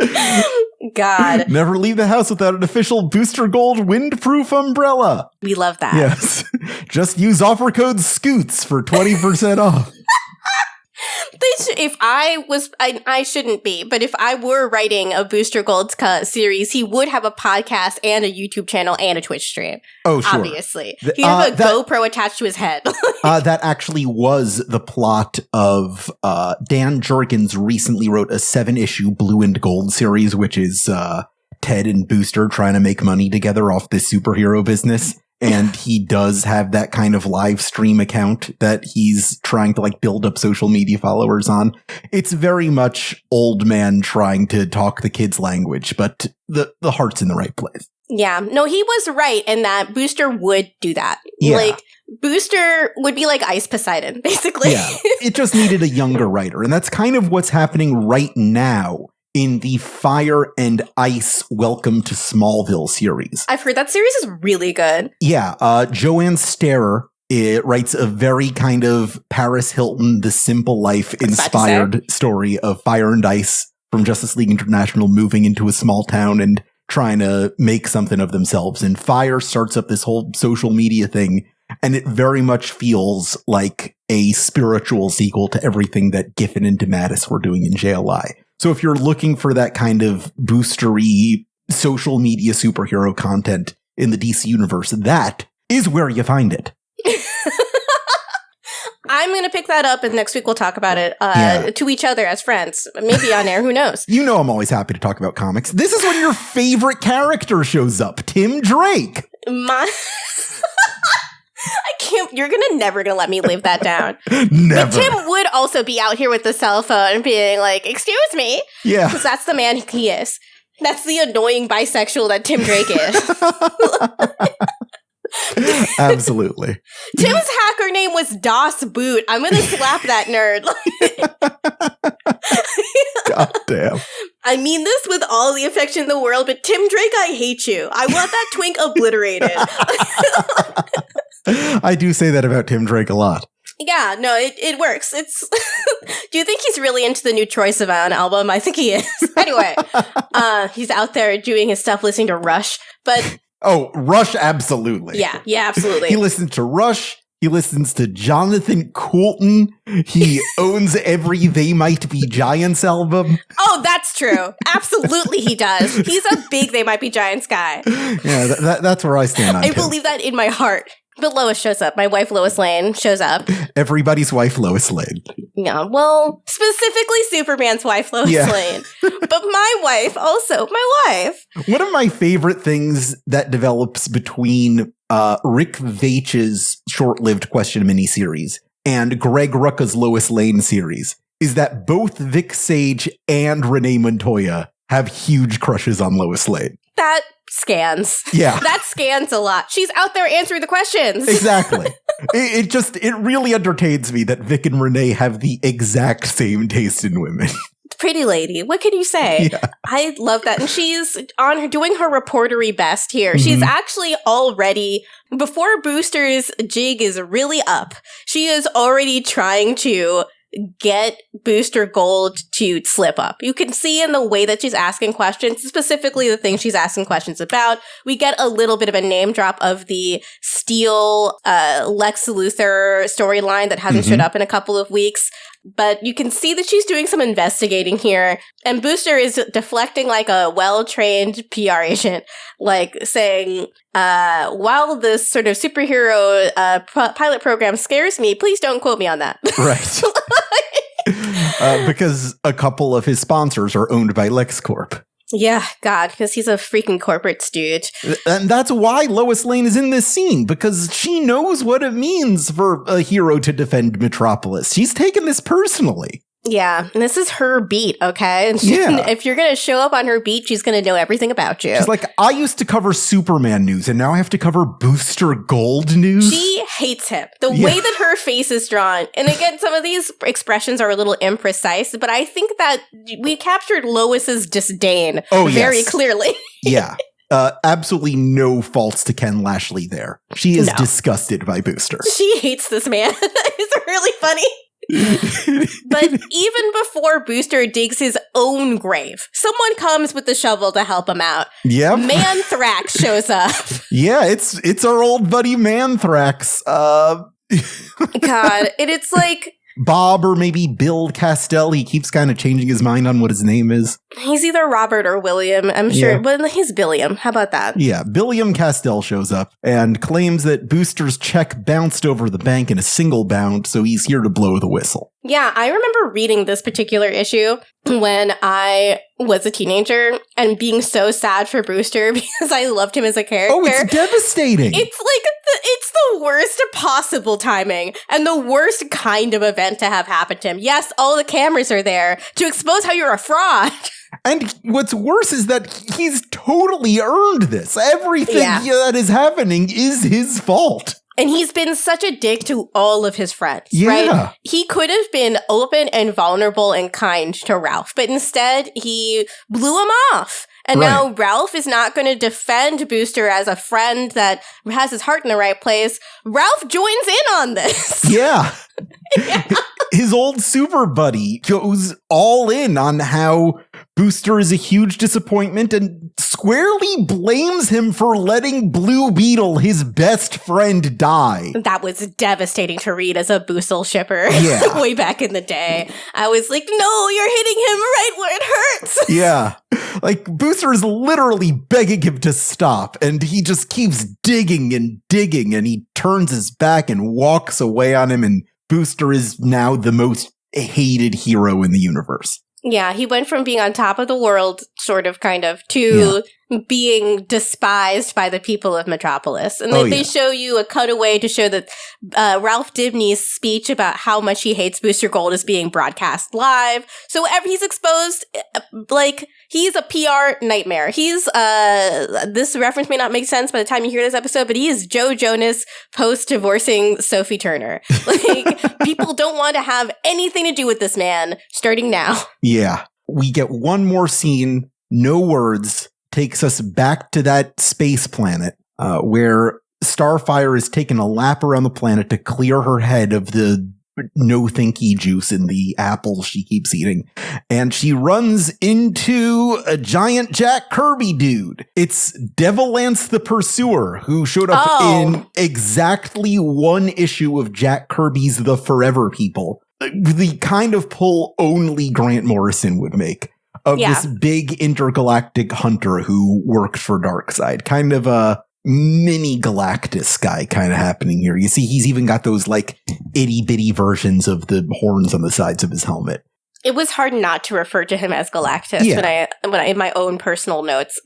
Yeah. God. Never leave the house without an official Booster Gold windproof umbrella. We love that. Yes. Just use offer code SCOOTS for 20% off. If I shouldn't be, but if I were writing a Booster Gold series, he would have a podcast and a YouTube channel and a Twitch stream. Oh, sure. Obviously. He'd have a GoPro attached to his head. That actually was the plot of Dan Jurgens recently wrote a 7-issue Blue and Gold series, which is Ted and Booster trying to make money together off this superhero business. And he does have that kind of live stream account that he's trying to like build up social media followers on. It's very much old man trying to talk the kids' language, but the heart's in the right place. Yeah. No, he was right in that Booster would do that. Yeah. Like, Booster would be like Ice Poseidon, basically. Yeah. It just needed a younger writer. And that's kind of what's happening right now in the Fire and Ice Welcome to Smallville series. I've heard that series is really good. Yeah. Joanne Starer It writes a very kind of Paris Hilton, The Simple Life inspired story of Fire and Ice from Justice League International moving into a small town and trying to make something of themselves. And Fire starts up this whole social media thing, and it very much feels like a spiritual sequel to everything that Giffen and DeMatteis were doing in JLI. So if you're looking for that kind of boostery social media superhero content in the DC universe, that is where you find it. I'm going to pick that up, and next week we'll talk about it to each other as friends. Maybe on air, who knows? You know I'm always happy to talk about comics. This is when your favorite character shows up, Tim Drake. I can't, you're never gonna let me live that down. Never. But Tim would also be out here with the cell phone being like, excuse me. Yeah. Because that's the man he is. That's the annoying bisexual that Tim Drake is. Absolutely. Tim's hacker name was Das Boot. I'm gonna slap that nerd. God damn. I mean this with all the affection in the world, but Tim Drake, I hate you. I want that twink obliterated. I do say that about Tim Drake a lot. Yeah, no, it works. It's. Do you think he's really into the new Troye Sivan album? I think he is. Anyway, he's out there doing his stuff, listening to Rush. But Rush, absolutely. Yeah, absolutely. He listens to Rush. He listens to Jonathan Coulton. He owns every They Might Be Giants album. Oh, that's true. Absolutely, he does. He's a big They Might Be Giants guy. Yeah, that's where I stand on I Tim. believe that in my heart. But Lois shows up. My wife, Lois Lane, shows up. Everybody's wife, Lois Lane. Yeah, well, specifically Superman's wife, Lois Lane. But my wife, also my wife. One of my favorite things that develops between Rick Veitch's short-lived Question miniseries and Greg Rucka's Lois Lane series is that both Vic Sage and Renee Montoya have huge crushes on Lois Lane. That scans. Yeah. That scans a lot. She's out there answering the questions. Exactly. It really entertains me that Vic and Renee have the exact same taste in women. Pretty lady. What can you say? Yeah. I love that. And she's doing her reportery best here. Mm-hmm. She's actually already, before Booster's jig is really up, she is already trying to get Booster Gold to slip up. You can see in the way that she's asking questions, specifically the things she's asking questions about. We get a little bit of a name drop of the Steel Lex Luthor storyline that hasn't showed up in a couple of weeks. But you can see that she's doing some investigating here. And Booster is deflecting like a well-trained PR agent, like saying, while this sort of superhero pilot program scares me, please don't quote me on that. Right. Because a couple of his sponsors are owned by LexCorp. Yeah, God, because he's a freaking corporate stooge. And that's why Lois Lane is in this scene, because she knows what it means for a hero to defend Metropolis. She's taken this personally. Yeah, and this is her beat, okay? And if you're going to show up on her beat, she's going to know everything about you. She's like, I used to cover Superman news, and now I have to cover Booster Gold news? She hates him. The way that her face is drawn. And again, some of these expressions are a little imprecise, but I think that we captured Lois's disdain very clearly. Yeah. Absolutely no faults to Ken Lashley there. She is disgusted by Booster. She hates this man. It's really funny. But even before Booster digs his own grave, someone comes with the shovel to help him out. Yep. Manthrax shows up. Yeah, it's our old buddy Manthrax. God, and it's like Bob or maybe Bill Castell. He keeps kind of changing his mind on what his name is. He's either Robert or William, I'm sure. But he's Billiam. How about that? Yeah, Billiam Castell shows up and claims that Booster's check bounced over the bank in a single bound, so he's here to blow the whistle. Yeah, I remember reading this particular issue when I was a teenager and being so sad for Booster because I loved him as a character. Oh, it's devastating. It's like it's the worst possible timing and the worst kind of event to have happen to him. Yes, all the cameras are there to expose how you're a fraud. And what's worse is that he's totally earned this. Everything that is happening is his fault. And he's been such a dick to all of his friends, yeah. Right? He could have been open and vulnerable and kind to Ralph, but instead he blew him off. And now Ralph is not going to defend Booster as a friend that has his heart in the right place. Ralph joins in on this. Yeah. His old super buddy goes all in on how Booster is a huge disappointment and squarely blames him for letting Blue Beetle, his best friend, die. That was devastating to read as a Boostle shipper way back in the day. I was like, no, you're hitting him right where it hurts. Yeah. Like, Booster is literally begging him to stop, and he just keeps digging, and he turns his back and walks away on him, and Booster is now the most hated hero in the universe. Yeah, he went from being on top of the world, sort of, kind of, to being despised by the people of Metropolis. And they show you a cutaway to show that Ralph Dibny's speech about how much he hates Booster Gold is being broadcast live. So he's exposed, like, he's a PR nightmare. He's, this reference may not make sense by the time you hear this episode, but he is Joe Jonas post-divorcing Sophie Turner. Like, people don't want to have anything to do with this man, starting now. Yeah. We get one more scene, no words, takes us back to that space planet where Starfire has taken a lap around the planet to clear her head of the no-thinky juice in the apple she keeps eating. And she runs into a giant Jack Kirby dude. It's Devilance the Pursuer, who showed up in exactly one issue of Jack Kirby's The Forever People. The kind of pull only Grant Morrison would make. Of this big intergalactic hunter who works for Darkseid. Kind of a mini Galactus guy kind of happening here. You see, he's even got those like itty bitty versions of the horns on the sides of his helmet. It was hard not to refer to him as Galactus when I in my own personal notes.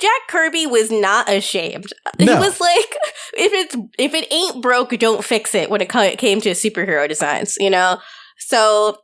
Jack Kirby was not ashamed. No. He was like, if it ain't broke, don't fix it when it came to superhero designs, you know? So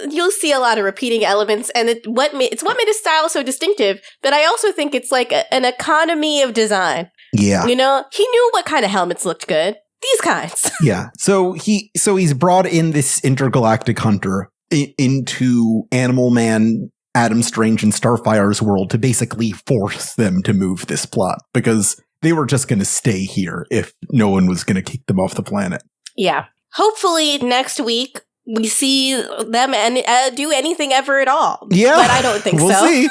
you'll see a lot of repeating elements, and it's what made his style so distinctive. But I also think it's like an economy of design. Yeah, you know, he knew what kind of helmets looked good. These kinds. Yeah. So he's brought in this intergalactic hunter into Animal Man, Adam Strange, and Starfire's world to basically force them to move this plot because they were just going to stay here if no one was going to kick them off the planet. Yeah. Hopefully next week we see them and do anything ever at all. Yeah. But I don't think so. See.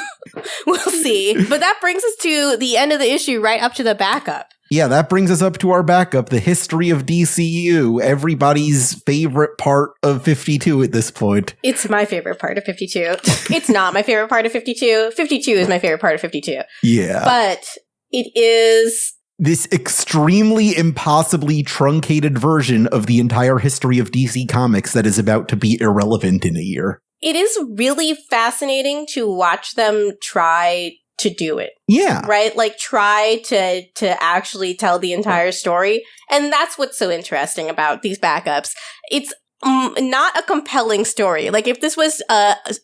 We'll see. But that brings us to the end of the issue, right up to the backup. Yeah, that brings us up to our backup, the history of DCU, everybody's favorite part of 52 at this point. It's my favorite part of 52. It's not my favorite part of 52. 52 is my favorite part of 52. Yeah. But it is this extremely impossibly truncated version of the entire history of DC Comics that is about to be irrelevant in a year. It is really fascinating to watch them try to do it. Yeah. Right? Like, try to actually tell the entire story. And that's what's so interesting about these backups. It's not a compelling story. Like, if this was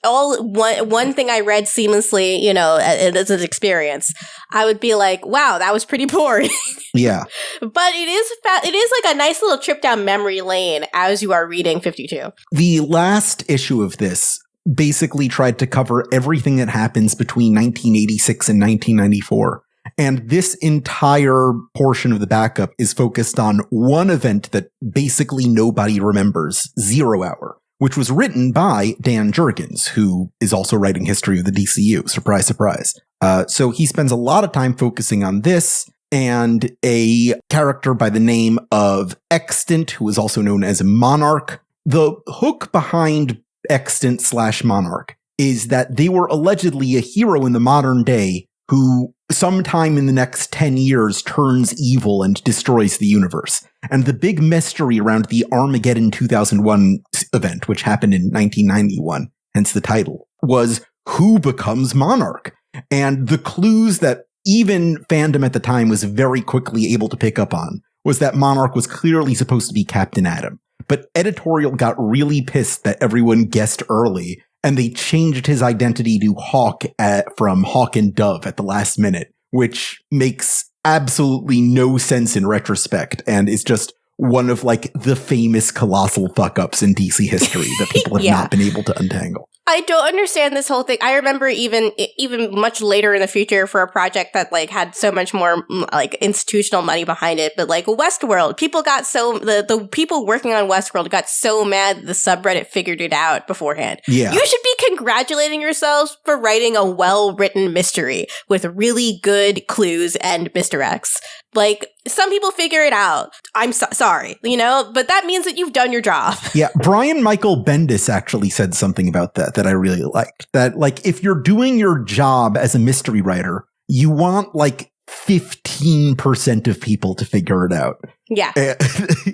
all one thing I read seamlessly, you know, as an experience, I would be like, wow, that was pretty boring. Yeah. But it is like a nice little trip down memory lane as you are reading 52. The last issue of this basically tried to cover everything that happens between 1986 and 1994. And this entire portion of the backup is focused on one event that basically nobody remembers, 0 Hour, which was written by Dan Jurgens, who is also writing history of the DCU. Surprise, surprise. So he spends a lot of time focusing on this and a character by the name of Extant, who is also known as Monarch. The hook behind Extant/Monarch is that they were allegedly a hero in the modern day who sometime in the next 10 years turns evil and destroys the universe. And the big mystery around the Armageddon 2001 event, which happened in 1991, hence the title, was who becomes Monarch? And the clues that even fandom at the time was very quickly able to pick up on was that Monarch was clearly supposed to be Captain Atom. But editorial got really pissed that everyone guessed early, and they changed his identity to Hawk from Hawk and Dove at the last minute, which makes absolutely no sense in retrospect, and is just one of like the famous colossal fuck-ups in DC history that people have not been able to untangle. I don't understand this whole thing. I remember even much later in the future for a project that like had so much more like institutional money behind it, but like Westworld, people got so the people working on Westworld got so mad that the subreddit figured it out beforehand. Yeah. You should be congratulating yourselves for writing a well-written mystery with really good clues and misdirects. Like, some people figure it out. I'm sorry, you know, but that means that you've done your job. Yeah, Brian Michael Bendis actually said something about that I really liked. That, like, if you're doing your job as a mystery writer, you want, like, 15% of people to figure it out. Yeah.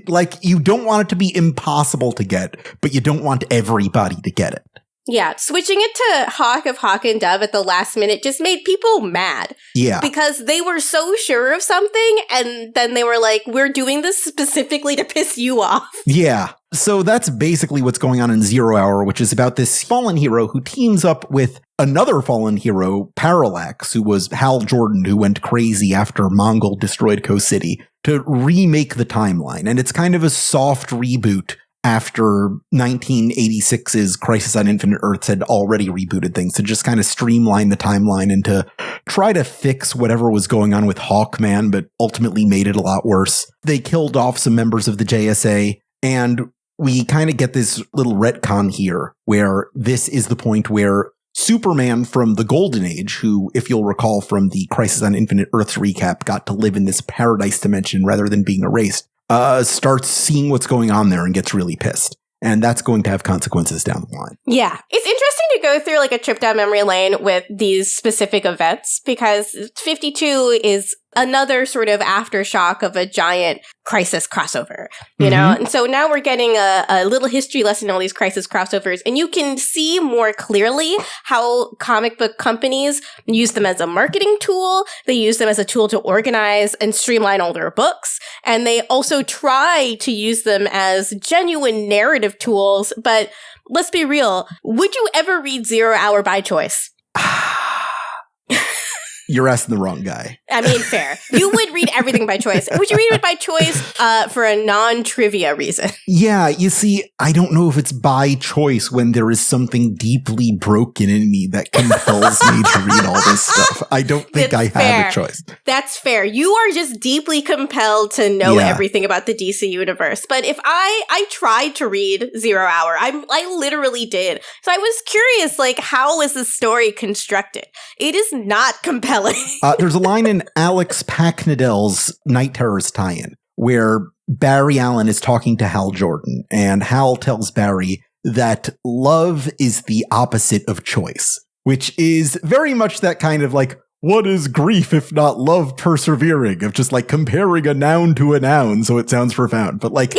Like, you don't want it to be impossible to get, but you don't want everybody to get it. Yeah, switching it to Hawk of Hawk and Dove at the last minute just made people mad. Yeah. Because they were so sure of something, and then they were like, we're doing this specifically to piss you off. Yeah. So that's basically what's going on in 0 Hour, which is about this fallen hero who teams up with another fallen hero, Parallax, who was Hal Jordan, who went crazy after Mongol destroyed Coast City, to remake the timeline. And it's kind of a soft reboot after 1986's Crisis on Infinite Earths had already rebooted things, to just kind of streamline the timeline and to try to fix whatever was going on with Hawkman, but ultimately made it a lot worse. They killed off some members of the JSA, and we kind of get this little retcon here where this is the point where Superman from the Golden Age, who, if you'll recall from the Crisis on Infinite Earths recap, got to live in this paradise dimension rather than being erased, starts seeing what's going on there and gets really pissed. And that's going to have consequences down the line. Yeah. It's interesting to go through like a trip down memory lane with these specific events, because 52 is another sort of aftershock of a giant Crisis crossover, you know? And so now we're getting a little history lesson in all these Crisis crossovers, and you can see more clearly how comic book companies use them as a marketing tool. They use them as a tool to organize and streamline all their books. And they also try to use them as genuine narrative tools. But let's be real. Would you ever read 0 Hour by choice? You're asking the wrong guy. I mean, fair. You would read everything by choice. Would you read it by choice for a non-trivia reason? Yeah, you see, I don't know if it's by choice when there is something deeply broken in me that compels me to read all this stuff. I don't think I have a choice. That's fair. You are just deeply compelled to know everything about the DC universe. But if I tried to read 0 Hour, I literally did. So I was curious, like, how is the story constructed? It is not compelling. There's a line in Alex Packnadell's Night Terrors tie-in where Barry Allen is talking to Hal Jordan, and Hal tells Barry that love is the opposite of choice, which is very much that kind of like, what is grief if not love persevering, of just like comparing a noun to a noun so it sounds profound. But like,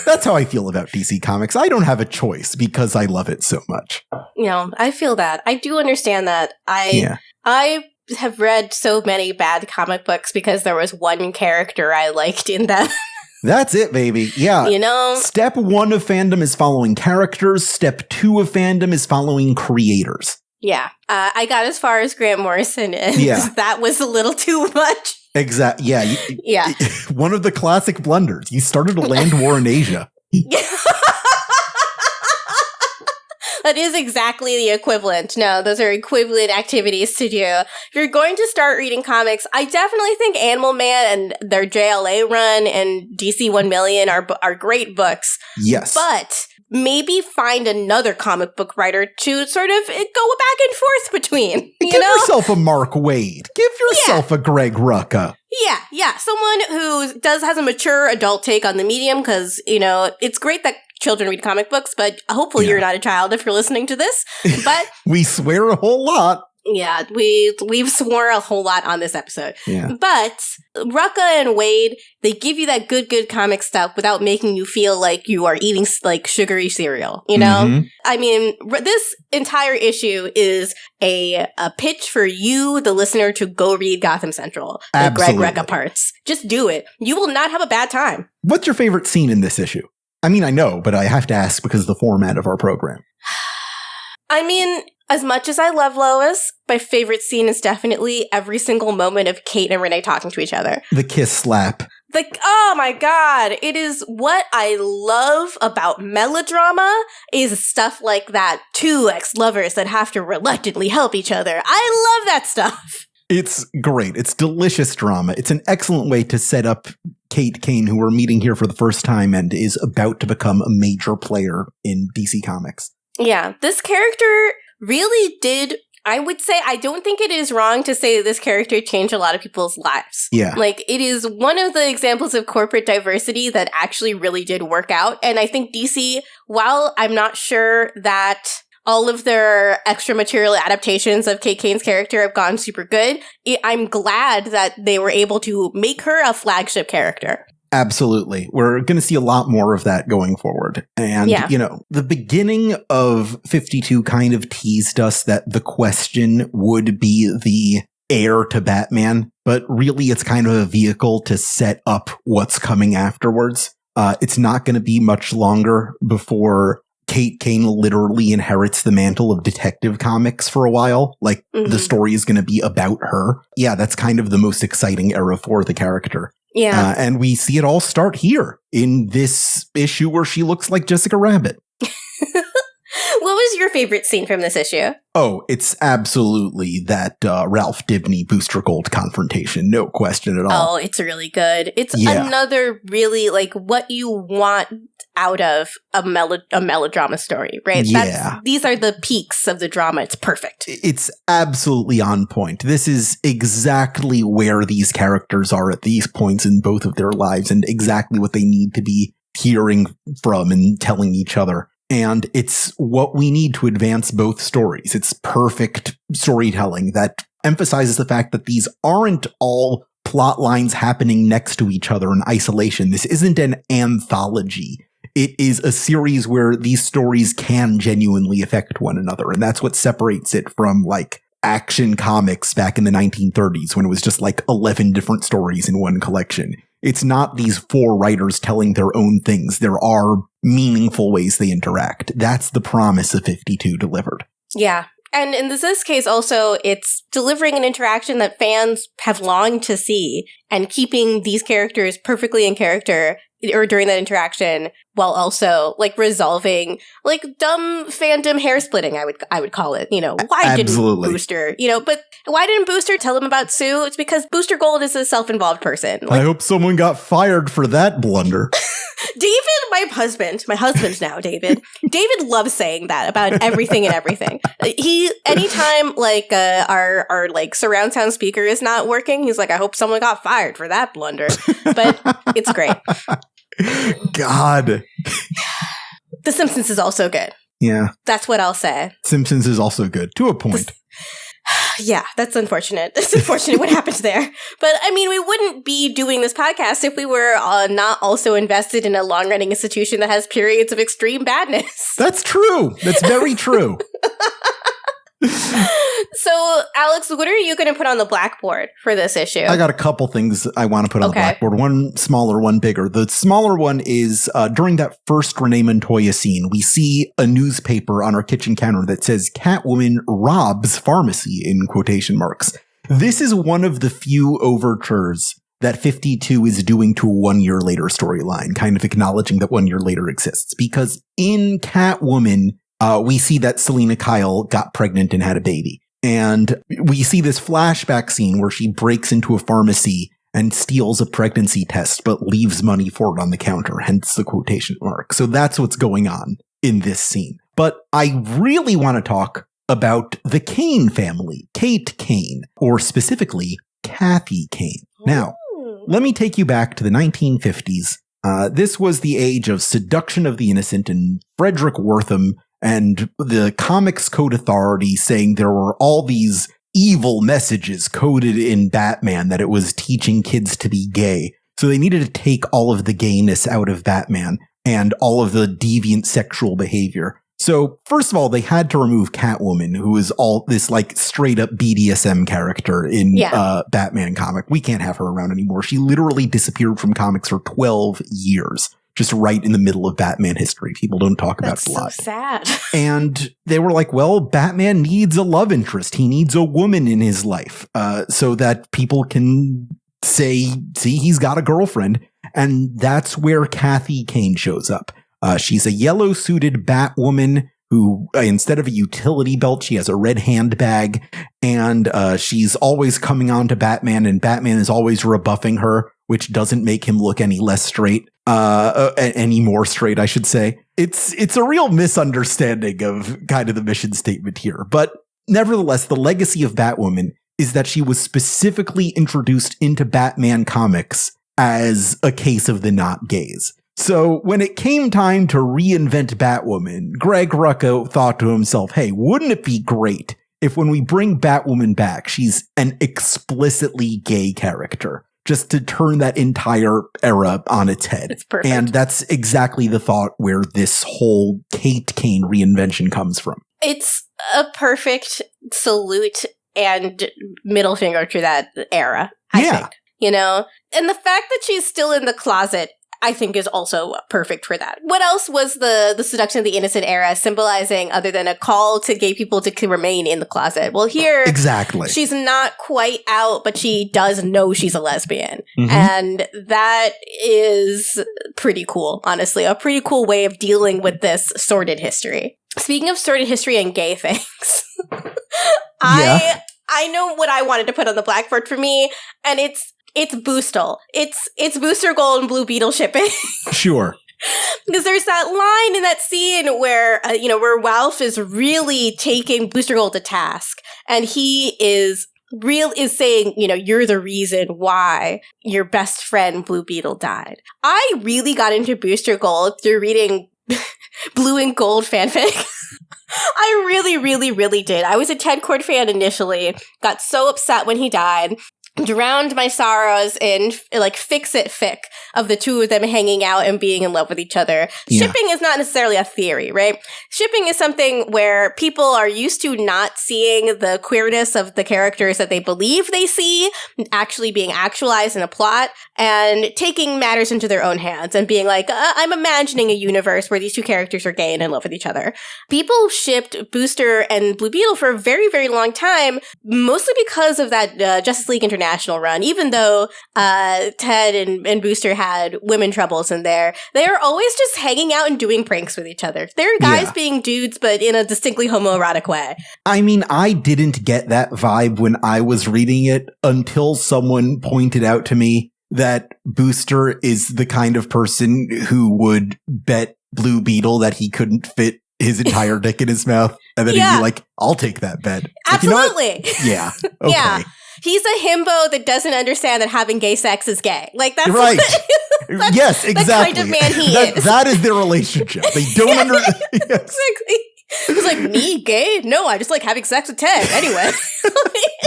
that's how I feel about DC Comics. I don't have a choice because I love it so much. You know, I feel that. I do understand that. I have read so many bad comic books because there was one character I liked in them. That's it, baby. Yeah. You know? Step 1 of fandom is following characters. Step 2 of fandom is following creators. Yeah. I got as far as Grant Morrison, and that was a little too much. Exactly. Yeah. Yeah. One of the classic blunders. You started a land war in Asia. That is exactly the equivalent. No, those are equivalent activities to do. If you're going to start reading comics, I definitely think Animal Man and their JLA run and DC 1 Million are great books. Yes. But maybe find another comic book writer to sort of go back and forth between. Give yourself a Mark Waid. Give yourself a Greg Rucka. Yeah. Someone who has a mature adult take on the medium, because, you know, it's great that children read comic books, but hopefully you're not a child if you're listening to this. But we swear a whole lot. Yeah, we've sworn a whole lot on this episode. Yeah. But Rucka and Waid, they give you that good comic stuff without making you feel like you are eating like sugary cereal, you know? Mm-hmm. I mean, this entire issue is a pitch for you, the listener, to go read Gotham Central. The Greg Rucka parts. Just do it. You will not have a bad time. What's your favorite scene in this issue? I mean, I know, but I have to ask because of the format of our program. I mean, as much as I love Lois, my favorite scene is definitely every single moment of Kate and Renee talking to each other. The kiss slap. Oh my god, it is what I love about melodrama is stuff like that. Two ex-lovers that have to reluctantly help each other. I love that stuff. It's great. It's delicious drama. It's an excellent way to set up Kate Kane, who we're meeting here for the first time and is about to become a major player in DC Comics. Yeah, this character really did, I would say, I don't think it is wrong to say that this character changed a lot of people's lives. Yeah. Like, it is one of the examples of corporate diversity that actually really did work out. And I think DC, while I'm not sure that all of their extra material adaptations of Kate Kane's character have gone super good, I'm glad that they were able to make her a flagship character. Absolutely. We're going to see a lot more of that going forward. And, the beginning of 52 kind of teased us that the Question would be the heir to Batman, but really it's kind of a vehicle to set up what's coming afterwards. It's not going to be much longer before Kate Kane literally inherits the mantle of Detective Comics for a while. Like, the story is going to be about her. Yeah, that's kind of the most exciting era for the character. Yeah. And we see it all start here in this issue where she looks like Jessica Rabbit. What was your favorite scene from this issue? Oh, it's absolutely that Ralph Dibny Booster Gold confrontation. No question at all. Oh, it's really good. It's another really, like, what you want out of a melodrama story, right? Yeah. These are the peaks of the drama. It's perfect. It's absolutely on point. This is exactly where these characters are at these points in both of their lives and exactly what they need to be hearing from and telling each other. And it's what we need to advance both stories. It's perfect storytelling that emphasizes the fact that these aren't all plot lines happening next to each other in isolation. This isn't an anthology. It is a series where these stories can genuinely affect one another. And that's what separates it from, like, Action Comics back in the 1930s when it was just like 11 different stories in one collection. It's not these four writers telling their own things. There are meaningful ways they interact. That's the promise of 52 delivered. Yeah. And in this case also, it's delivering an interaction that fans have longed to see and keeping these characters perfectly in character or during that interaction while also, like, resolving, like, dumb fandom hair splitting, I would call it. Why didn't Booster, but why didn't Booster tell them about Sue? It's because Booster Gold is a self-involved person. Like, I hope someone got fired for that blunder. David, my husband now, David loves saying that about everything and everything. Anytime, like, our like surround sound speaker is not working, he's like, I hope someone got fired for that blunder. But it's great. God. The Simpsons is also good. Yeah. That's what I'll say. Simpsons is also good, to a point. Yeah, that's unfortunate. It's unfortunate what happened there. But, I mean, we wouldn't be doing this podcast if we were not also invested in a long-running institution that has periods of extreme badness. That's true. That's very true. So, Alex, what are you going to put on the blackboard for this issue? I got a couple things I want to put on the blackboard. One smaller, one bigger. The smaller one is during that first Renee Montoya scene, we see a newspaper on our kitchen counter that says Catwoman robs pharmacy in quotation marks. This is one of the few overtures that 52 is doing to a 1 year later storyline, kind of acknowledging that 1 year later exists. Because in Catwoman, we see that Selena Kyle got pregnant and had a baby. And we see this flashback scene where she breaks into a pharmacy and steals a pregnancy test, but leaves money for it on the counter, hence the quotation mark. So that's what's going on in this scene. But I really want to talk about the Kane family, Kate Kane, or specifically Kathy Kane. Now, let me take you back to the 1950s. This was the age of seduction of the innocent and Frederick Wortham and the Comics Code Authority saying there were all these evil messages coded in Batman that it was teaching kids to be gay. So they needed to take all of the gayness out of Batman and all of the deviant sexual behavior. So first of all, they had to remove Catwoman, who is all this like straight up BDSM character in Batman comic. We can't have her around anymore. She literally disappeared from comics for 12 years. Just right in the middle of Batman history. People don't talk about it a lot. That's so sad. And they were like, well, Batman needs a love interest. He needs a woman in his life so that people can say, see, he's got a girlfriend. And that's where Kathy Kane shows up. She's a yellow-suited Batwoman who, instead of a utility belt, she has a red handbag. And she's always coming on to Batman, and Batman is always rebuffing her, which doesn't make him look any less straight. Any more straight, I should say. It's a real misunderstanding of kind of the mission statement here. But nevertheless, the legacy of Batwoman is that she was specifically introduced into Batman comics as a case of the not gays. So when it came time to reinvent Batwoman, Greg Rucka thought to himself, hey, wouldn't it be great if when we bring Batwoman back, she's an explicitly gay character, just to turn that entire era on its head. It's perfect. And that's exactly the thought where this whole Kate Kane reinvention comes from. It's a perfect salute and middle finger to that era, I think. You know? And the fact that she's still in the closet, I think, is also perfect for that. What else was the seduction of the innocent era symbolizing other than a call to gay people to remain in the closet? Well, here, exactly, she's not quite out, but she does know she's a lesbian. Mm-hmm. And that is pretty cool, honestly. A pretty cool way of dealing with this sordid history. Speaking of sordid history and gay things, I know what I wanted to put on the Blackboard for me, and it's Boostle. It's Booster Gold and Blue Beetle shipping. Sure. Because there's that line in that scene where, where Ralph is really taking Booster Gold to task. And he is saying, you're the reason why your best friend Blue Beetle died. I really got into Booster Gold through reading Blue and Gold fanfic. I really, really, really did. I was a Ted Kord fan initially, got so upset when he died, drowned my sorrows in fix-it fic of the two of them hanging out and being in love with each other. Yeah. Shipping is not necessarily a theory, right? Shipping is something where people are used to not seeing the queerness of the characters that they believe they see actually being actualized in a plot and taking matters into their own hands and being like, I'm imagining a universe where these two characters are gay and in love with each other. People shipped Booster and Blue Beetle for a very, very long time, mostly because of that Justice League International run. Even though Ted and Booster had women troubles in there, they are always just hanging out and doing pranks with each other. They're guys being dudes, but in a distinctly homoerotic way. I mean, I didn't get that vibe when I was reading it until someone pointed out to me that Booster is the kind of person who would bet Blue Beetle that he couldn't fit his entire dick in his mouth. And then he'd be like, I'll take that bet. Absolutely. Yeah. Okay. Yeah. He's a himbo that doesn't understand that having gay sex is gay. Like, that's right. Yes, exactly. The kind of man he is. That is their relationship. They don't understand. Yes. Exactly. He's like, me, gay? No, I just like having sex with Ted. Anyway.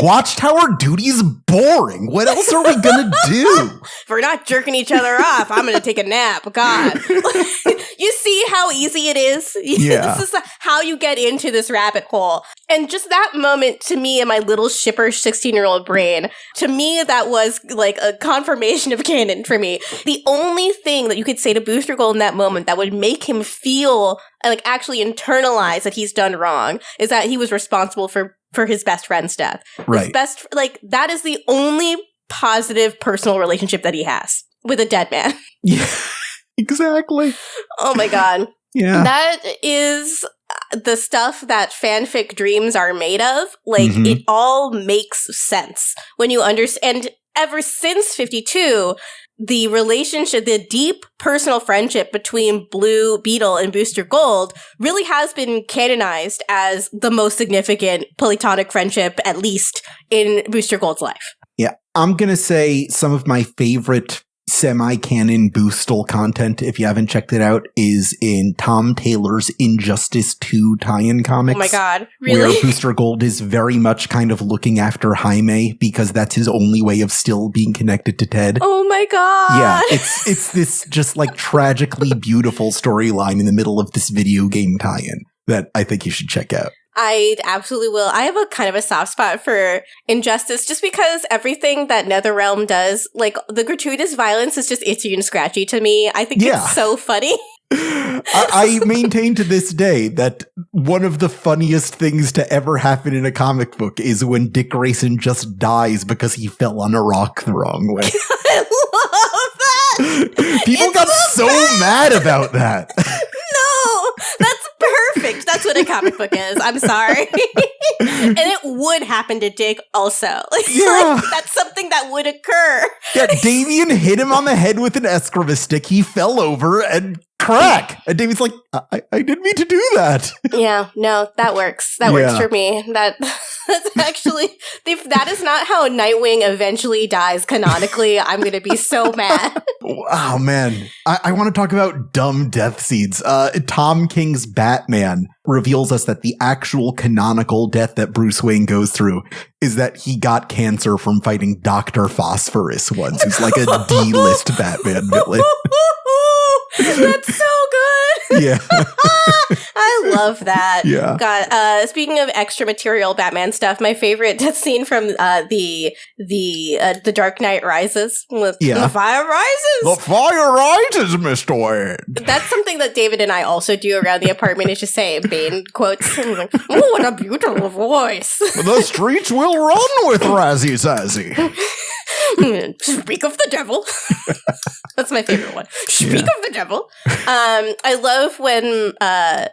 Watchtower duty's boring. What else are we going to do? If we're not jerking each other off, I'm going to take a nap. God. You see how easy it is? Yeah. This is how you get into this rabbit hole. And just that moment, to me, in my little shipper 16-year-old brain, to me, that was like a confirmation of canon for me. The only thing that you could say to Booster Gold in that moment that would make him feel, like, actually internalize that he's done wrong is that he was responsible for his best friend's death. Right. That is the only positive personal relationship that he has with a dead man. Yeah, exactly. Oh my God. Yeah. That is the stuff that fanfic dreams are made of. Like, it all makes sense when you understand. Ever since 52, the relationship, the deep personal friendship between Blue Beetle and Booster Gold really has been canonized as the most significant platonic friendship, at least in Booster Gold's life. Yeah, I'm going to say some of my favorite semi-canon Boostle content, if you haven't checked it out, is in Tom Taylor's Injustice 2 tie-in comics. Oh my God, really? Where Booster Gold is very much kind of looking after Jaime because that's his only way of still being connected to Ted. Oh my God. Yeah, it's this just like tragically beautiful storyline in the middle of this video game tie-in that I think you should check out. I absolutely will. I have a kind of a soft spot for Injustice just because everything that NetherRealm does, like the gratuitous violence is just itchy and scratchy to me. I think it's so funny. I maintain to this day that one of the funniest things to ever happen in a comic book is when Dick Grayson just dies because he fell on a rock the wrong way. I love that. People got so mad about that. No, that's perfect. That's what a comic book is. I'm sorry. And it would happen to Dick also. Yeah. Like, that's something that would occur. Yeah, Damien hit him on the head with an Escrima stick. He fell over and crack. And Damien's like, I didn't mean to do that. Yeah, no, that works. That works for me. That's actually, if that is not how Nightwing eventually dies canonically, I'm going to be so mad. Oh, man. I want to talk about dumb death scenes. Tom King's Batman reveals us that the actual canonical death that Bruce Wayne goes through is that he got cancer from fighting Dr. Phosphorus once, who's like a D-list Batman villain. That's so good. Yeah. I love that. Yeah. God, speaking of extra material Batman stuff, my favorite death scene from the Dark Knight Rises. The fire rises. The fire rises, Mr. Wayne. That's something that David and I also do around the apartment, is just say Bane quotes. Like, oh, what a beautiful voice. The streets will run with Razzie Zazzy. Speak of the devil. That's my favorite one. Speak of the devil. I love when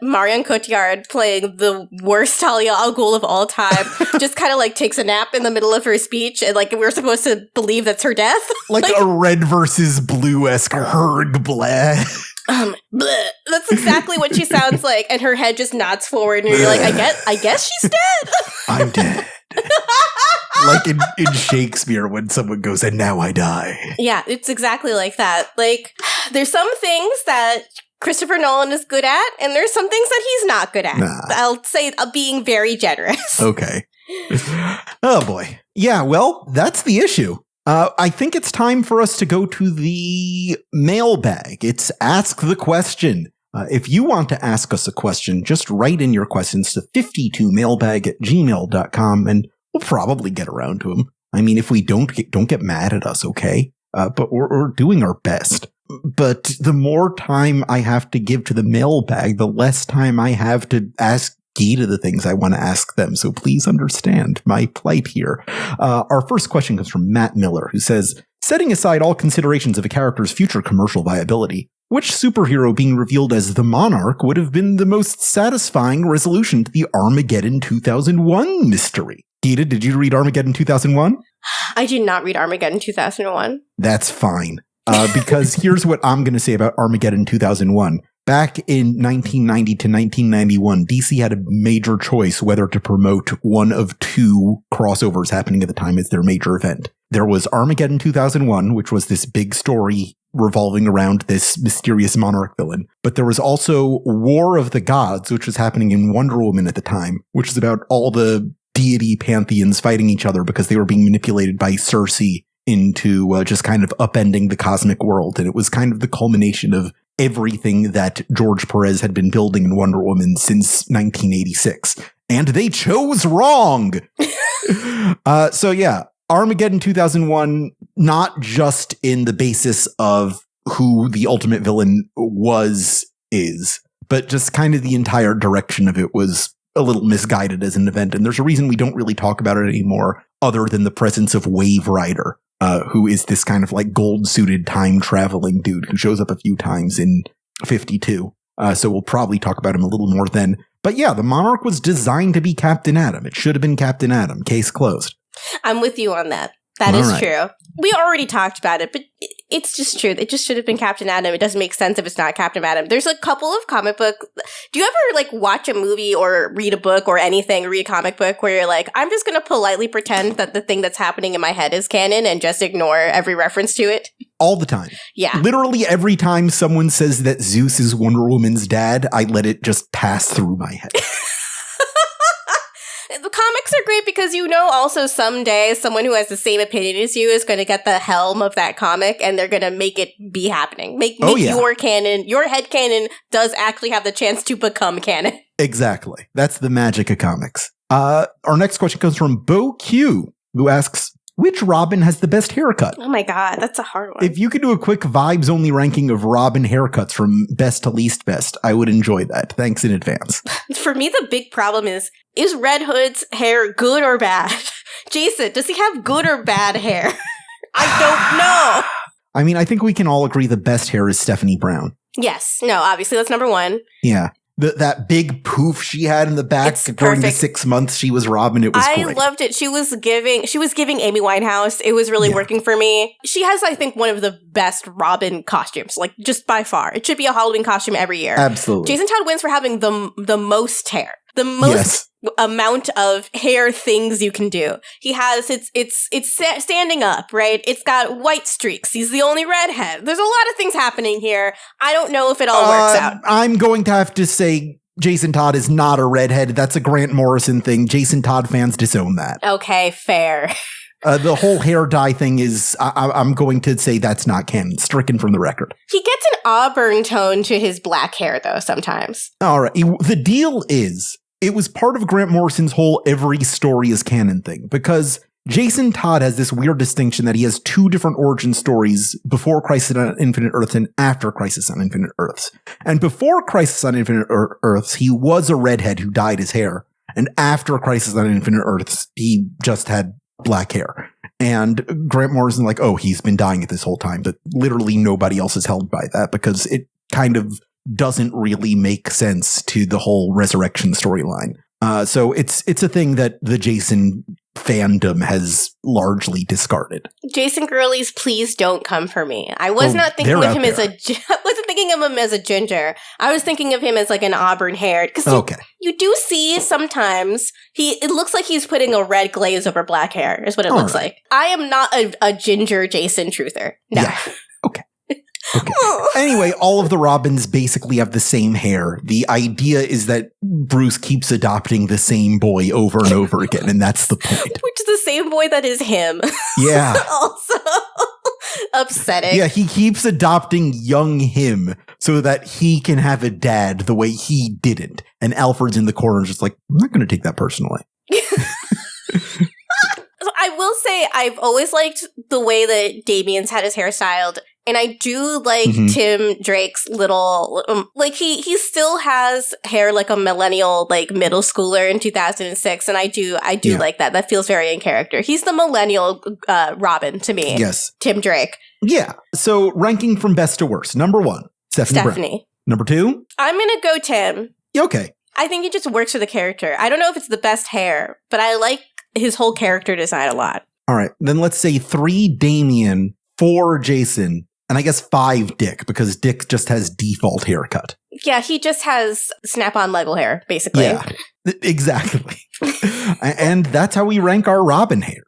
Marion Cotillard, playing the worst Talia al Ghul of all time, just kind of like takes a nap in the middle of her speech, and like we're supposed to believe that's her death. Like a red versus blue-esque herg blah. That's exactly what she sounds like, and her head just nods forward, and you're like, I guess she's dead. I'm dead. Like in Shakespeare when someone goes, and now I die. Yeah, it's exactly like that. Like, there's some things that Christopher Nolan is good at, and there's some things that he's not good at. Nah. I'll say being very generous. Okay. Oh, boy. Yeah, well, that's the issue. I think it's time for us to go to the mailbag. It's Ask the Question. If you want to ask us a question, just write in your questions to 52mailbag@gmail.com, and we'll probably get around to them. I mean, if we don't get mad at us, okay? But we're doing our best. But the more time I have to give to the mailbag, the less time I have to ask Gita the things I want to ask them. So please understand my plight here. Our first question comes from Matt Miller, who says, setting aside all considerations of a character's future commercial viability, which superhero being revealed as the Monarch would have been the most satisfying resolution to the Armageddon 2001 mystery? Gita, did you read Armageddon 2001? I did not read Armageddon 2001. That's fine. Because here's what I'm going to say about Armageddon 2001. Back in 1990 to 1991, DC had a major choice whether to promote one of two crossovers happening at the time as their major event. There was Armageddon 2001, which was this big story revolving around this mysterious monarch villain. But there was also War of the Gods, which was happening in Wonder Woman at the time, which is about all the deity pantheons fighting each other because they were being manipulated by Circe into just kind of upending the cosmic world. And it was kind of the culmination of everything that George Perez had been building in Wonder Woman since 1986. And they chose wrong! So yeah, Armageddon 2001, not just in the basis of who the ultimate villain is, but just kind of the entire direction of it was a little misguided as an event. And there's a reason we don't really talk about it anymore, other than the presence of Wave Rider, who is this kind of like gold-suited time-traveling dude who shows up a few times in 52. So we'll probably talk about him a little more then. But yeah, the Monarch was designed to be Captain Atom. It should have been Captain Atom. Case closed. I'm with you on that. That is true. We already talked about it, but it's just true. It just should have been Captain Atom. It doesn't make sense if it's not Captain Atom. There's a couple of comic book. Do you ever like watch a movie or read a book or anything, read a comic book where you're like, I'm just going to politely pretend that the thing that's happening in my head is canon and just ignore every reference to it? All the time. Yeah. Literally every time someone says that Zeus is Wonder Woman's dad, I let it just pass through my head. The comics are great because you know also someday someone who has the same opinion as you is going to get the helm of that comic and they're going to make it be happening. Make your canon, your head canon does actually have the chance to become canon. Exactly. That's the magic of comics. Our next question comes from Bo Q, who asks, which Robin has the best haircut? Oh my God, that's a hard one. If you could do a quick vibes-only ranking of Robin haircuts from best to least best, I would enjoy that. Thanks in advance. For me, the big problem is Red Hood's hair good or bad? Jason, does he have good or bad hair? I don't know. I mean, I think we can all agree the best hair is Stephanie Brown. Yes. No, obviously that's number one. Yeah. That big poof she had in the back during the 6 months she was Robin, it was great. I loved it. She was giving Amy Winehouse. It was really working for me. She has, I think, one of the best Robin costumes, like just by far. It should be a Halloween costume every year. Absolutely. Jason Todd wins for having the most hair. The most amount of hair things you can do. He has it's standing up, right? It's got white streaks. He's the only redhead. There's a lot of things happening here. I don't know if it all works out. I'm going to have to say Jason Todd is not a redhead. That's a Grant Morrison thing. Jason Todd fans disown that. Okay, fair. The whole hair dye thing is, I'm going to say that's not canon. Stricken from the record. He gets an auburn tone to his black hair, though, sometimes. All right. The deal is, it was part of Grant Morrison's whole every story is canon thing, because Jason Todd has this weird distinction that he has two different origin stories before Crisis on Infinite Earths and after Crisis on Infinite Earths. And before Crisis on Infinite Earths, he was a redhead who dyed his hair. And after Crisis on Infinite Earths, he just had black hair. And Grant Morrison, like, oh, he's been dyeing it this whole time, but literally nobody else is held by that because it kind of doesn't really make sense to the whole resurrection storyline. So it's a thing that the Jason fandom has largely discarded. Jason Girlies, please don't come for me. I was not thinking of him I wasn't thinking of him as a ginger. I was thinking of him as like an auburn haired. Because you do see sometimes it looks like he's putting a red glaze over black hair is what it looks like. I am not a ginger Jason truther. No. Yeah. Okay. Anyway, all of the Robins basically have the same hair. The idea is that Bruce keeps adopting the same boy over and over again, and that's the point. Which is the same boy that is him. Yeah. Also upsetting. Yeah, he keeps adopting young him so that he can have a dad the way he didn't. And Alfred's in the corner just like, I'm not going to take that personally. I will say I've always liked the way that Damien's had his hair styled. And I do like Tim Drake's little, like he still has hair like a millennial, like middle schooler in 2006. And I do like that. That feels very in character. He's the millennial Robin to me. Yes. Tim Drake. Yeah. So ranking from best to worst. Number one, Stephanie Brown. Number two? I'm going to go Tim. Okay. I think it just works for the character. I don't know if it's the best hair, but I like his whole character design a lot. All right. Then let's say 3 Damien, 4 Jason, and I guess 5 Dick, because Dick just has default haircut. Yeah, he just has snap-on Lego hair, basically. Yeah, exactly. And that's how we rank our Robin hair.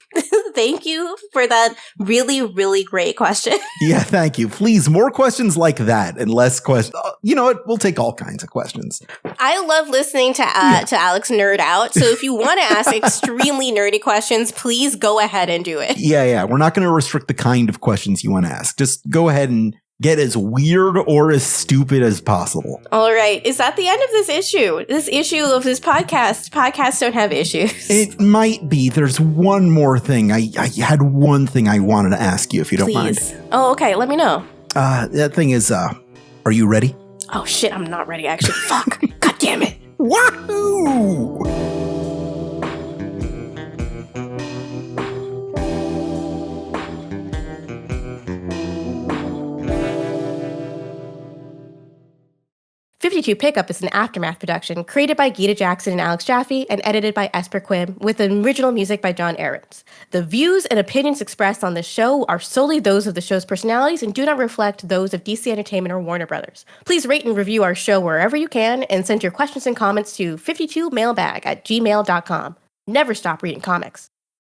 Thank you for that really, really great question. Yeah, thank you. Please, more questions like that and less questions. You know what? We'll take all kinds of questions. I love listening to Alex nerd out. So if you want to ask extremely nerdy questions, please go ahead and do it. Yeah. We're not going to restrict the kind of questions you want to ask. Just go ahead and get as weird or as stupid as possible. All right. Is that the end of this issue? This issue of this podcast? Podcasts don't have issues. It might be. There's one more thing. I had one thing I wanted to ask you, if you don't mind. Oh, okay. Let me know. That thing is, are you ready? Oh, shit. I'm not ready, actually. Fuck. God damn it. Wahoo! 52 Pickup is an Aftermath production created by Gita Jackson and Alex Jaffe and edited by Esper Quim with original music by John Ahrens. The views and opinions expressed on this show are solely those of the show's personalities and do not reflect those of DC Entertainment or Warner Brothers. Please rate and review our show wherever you can and send your questions and comments to 52mailbag@gmail.com. Never stop reading comics.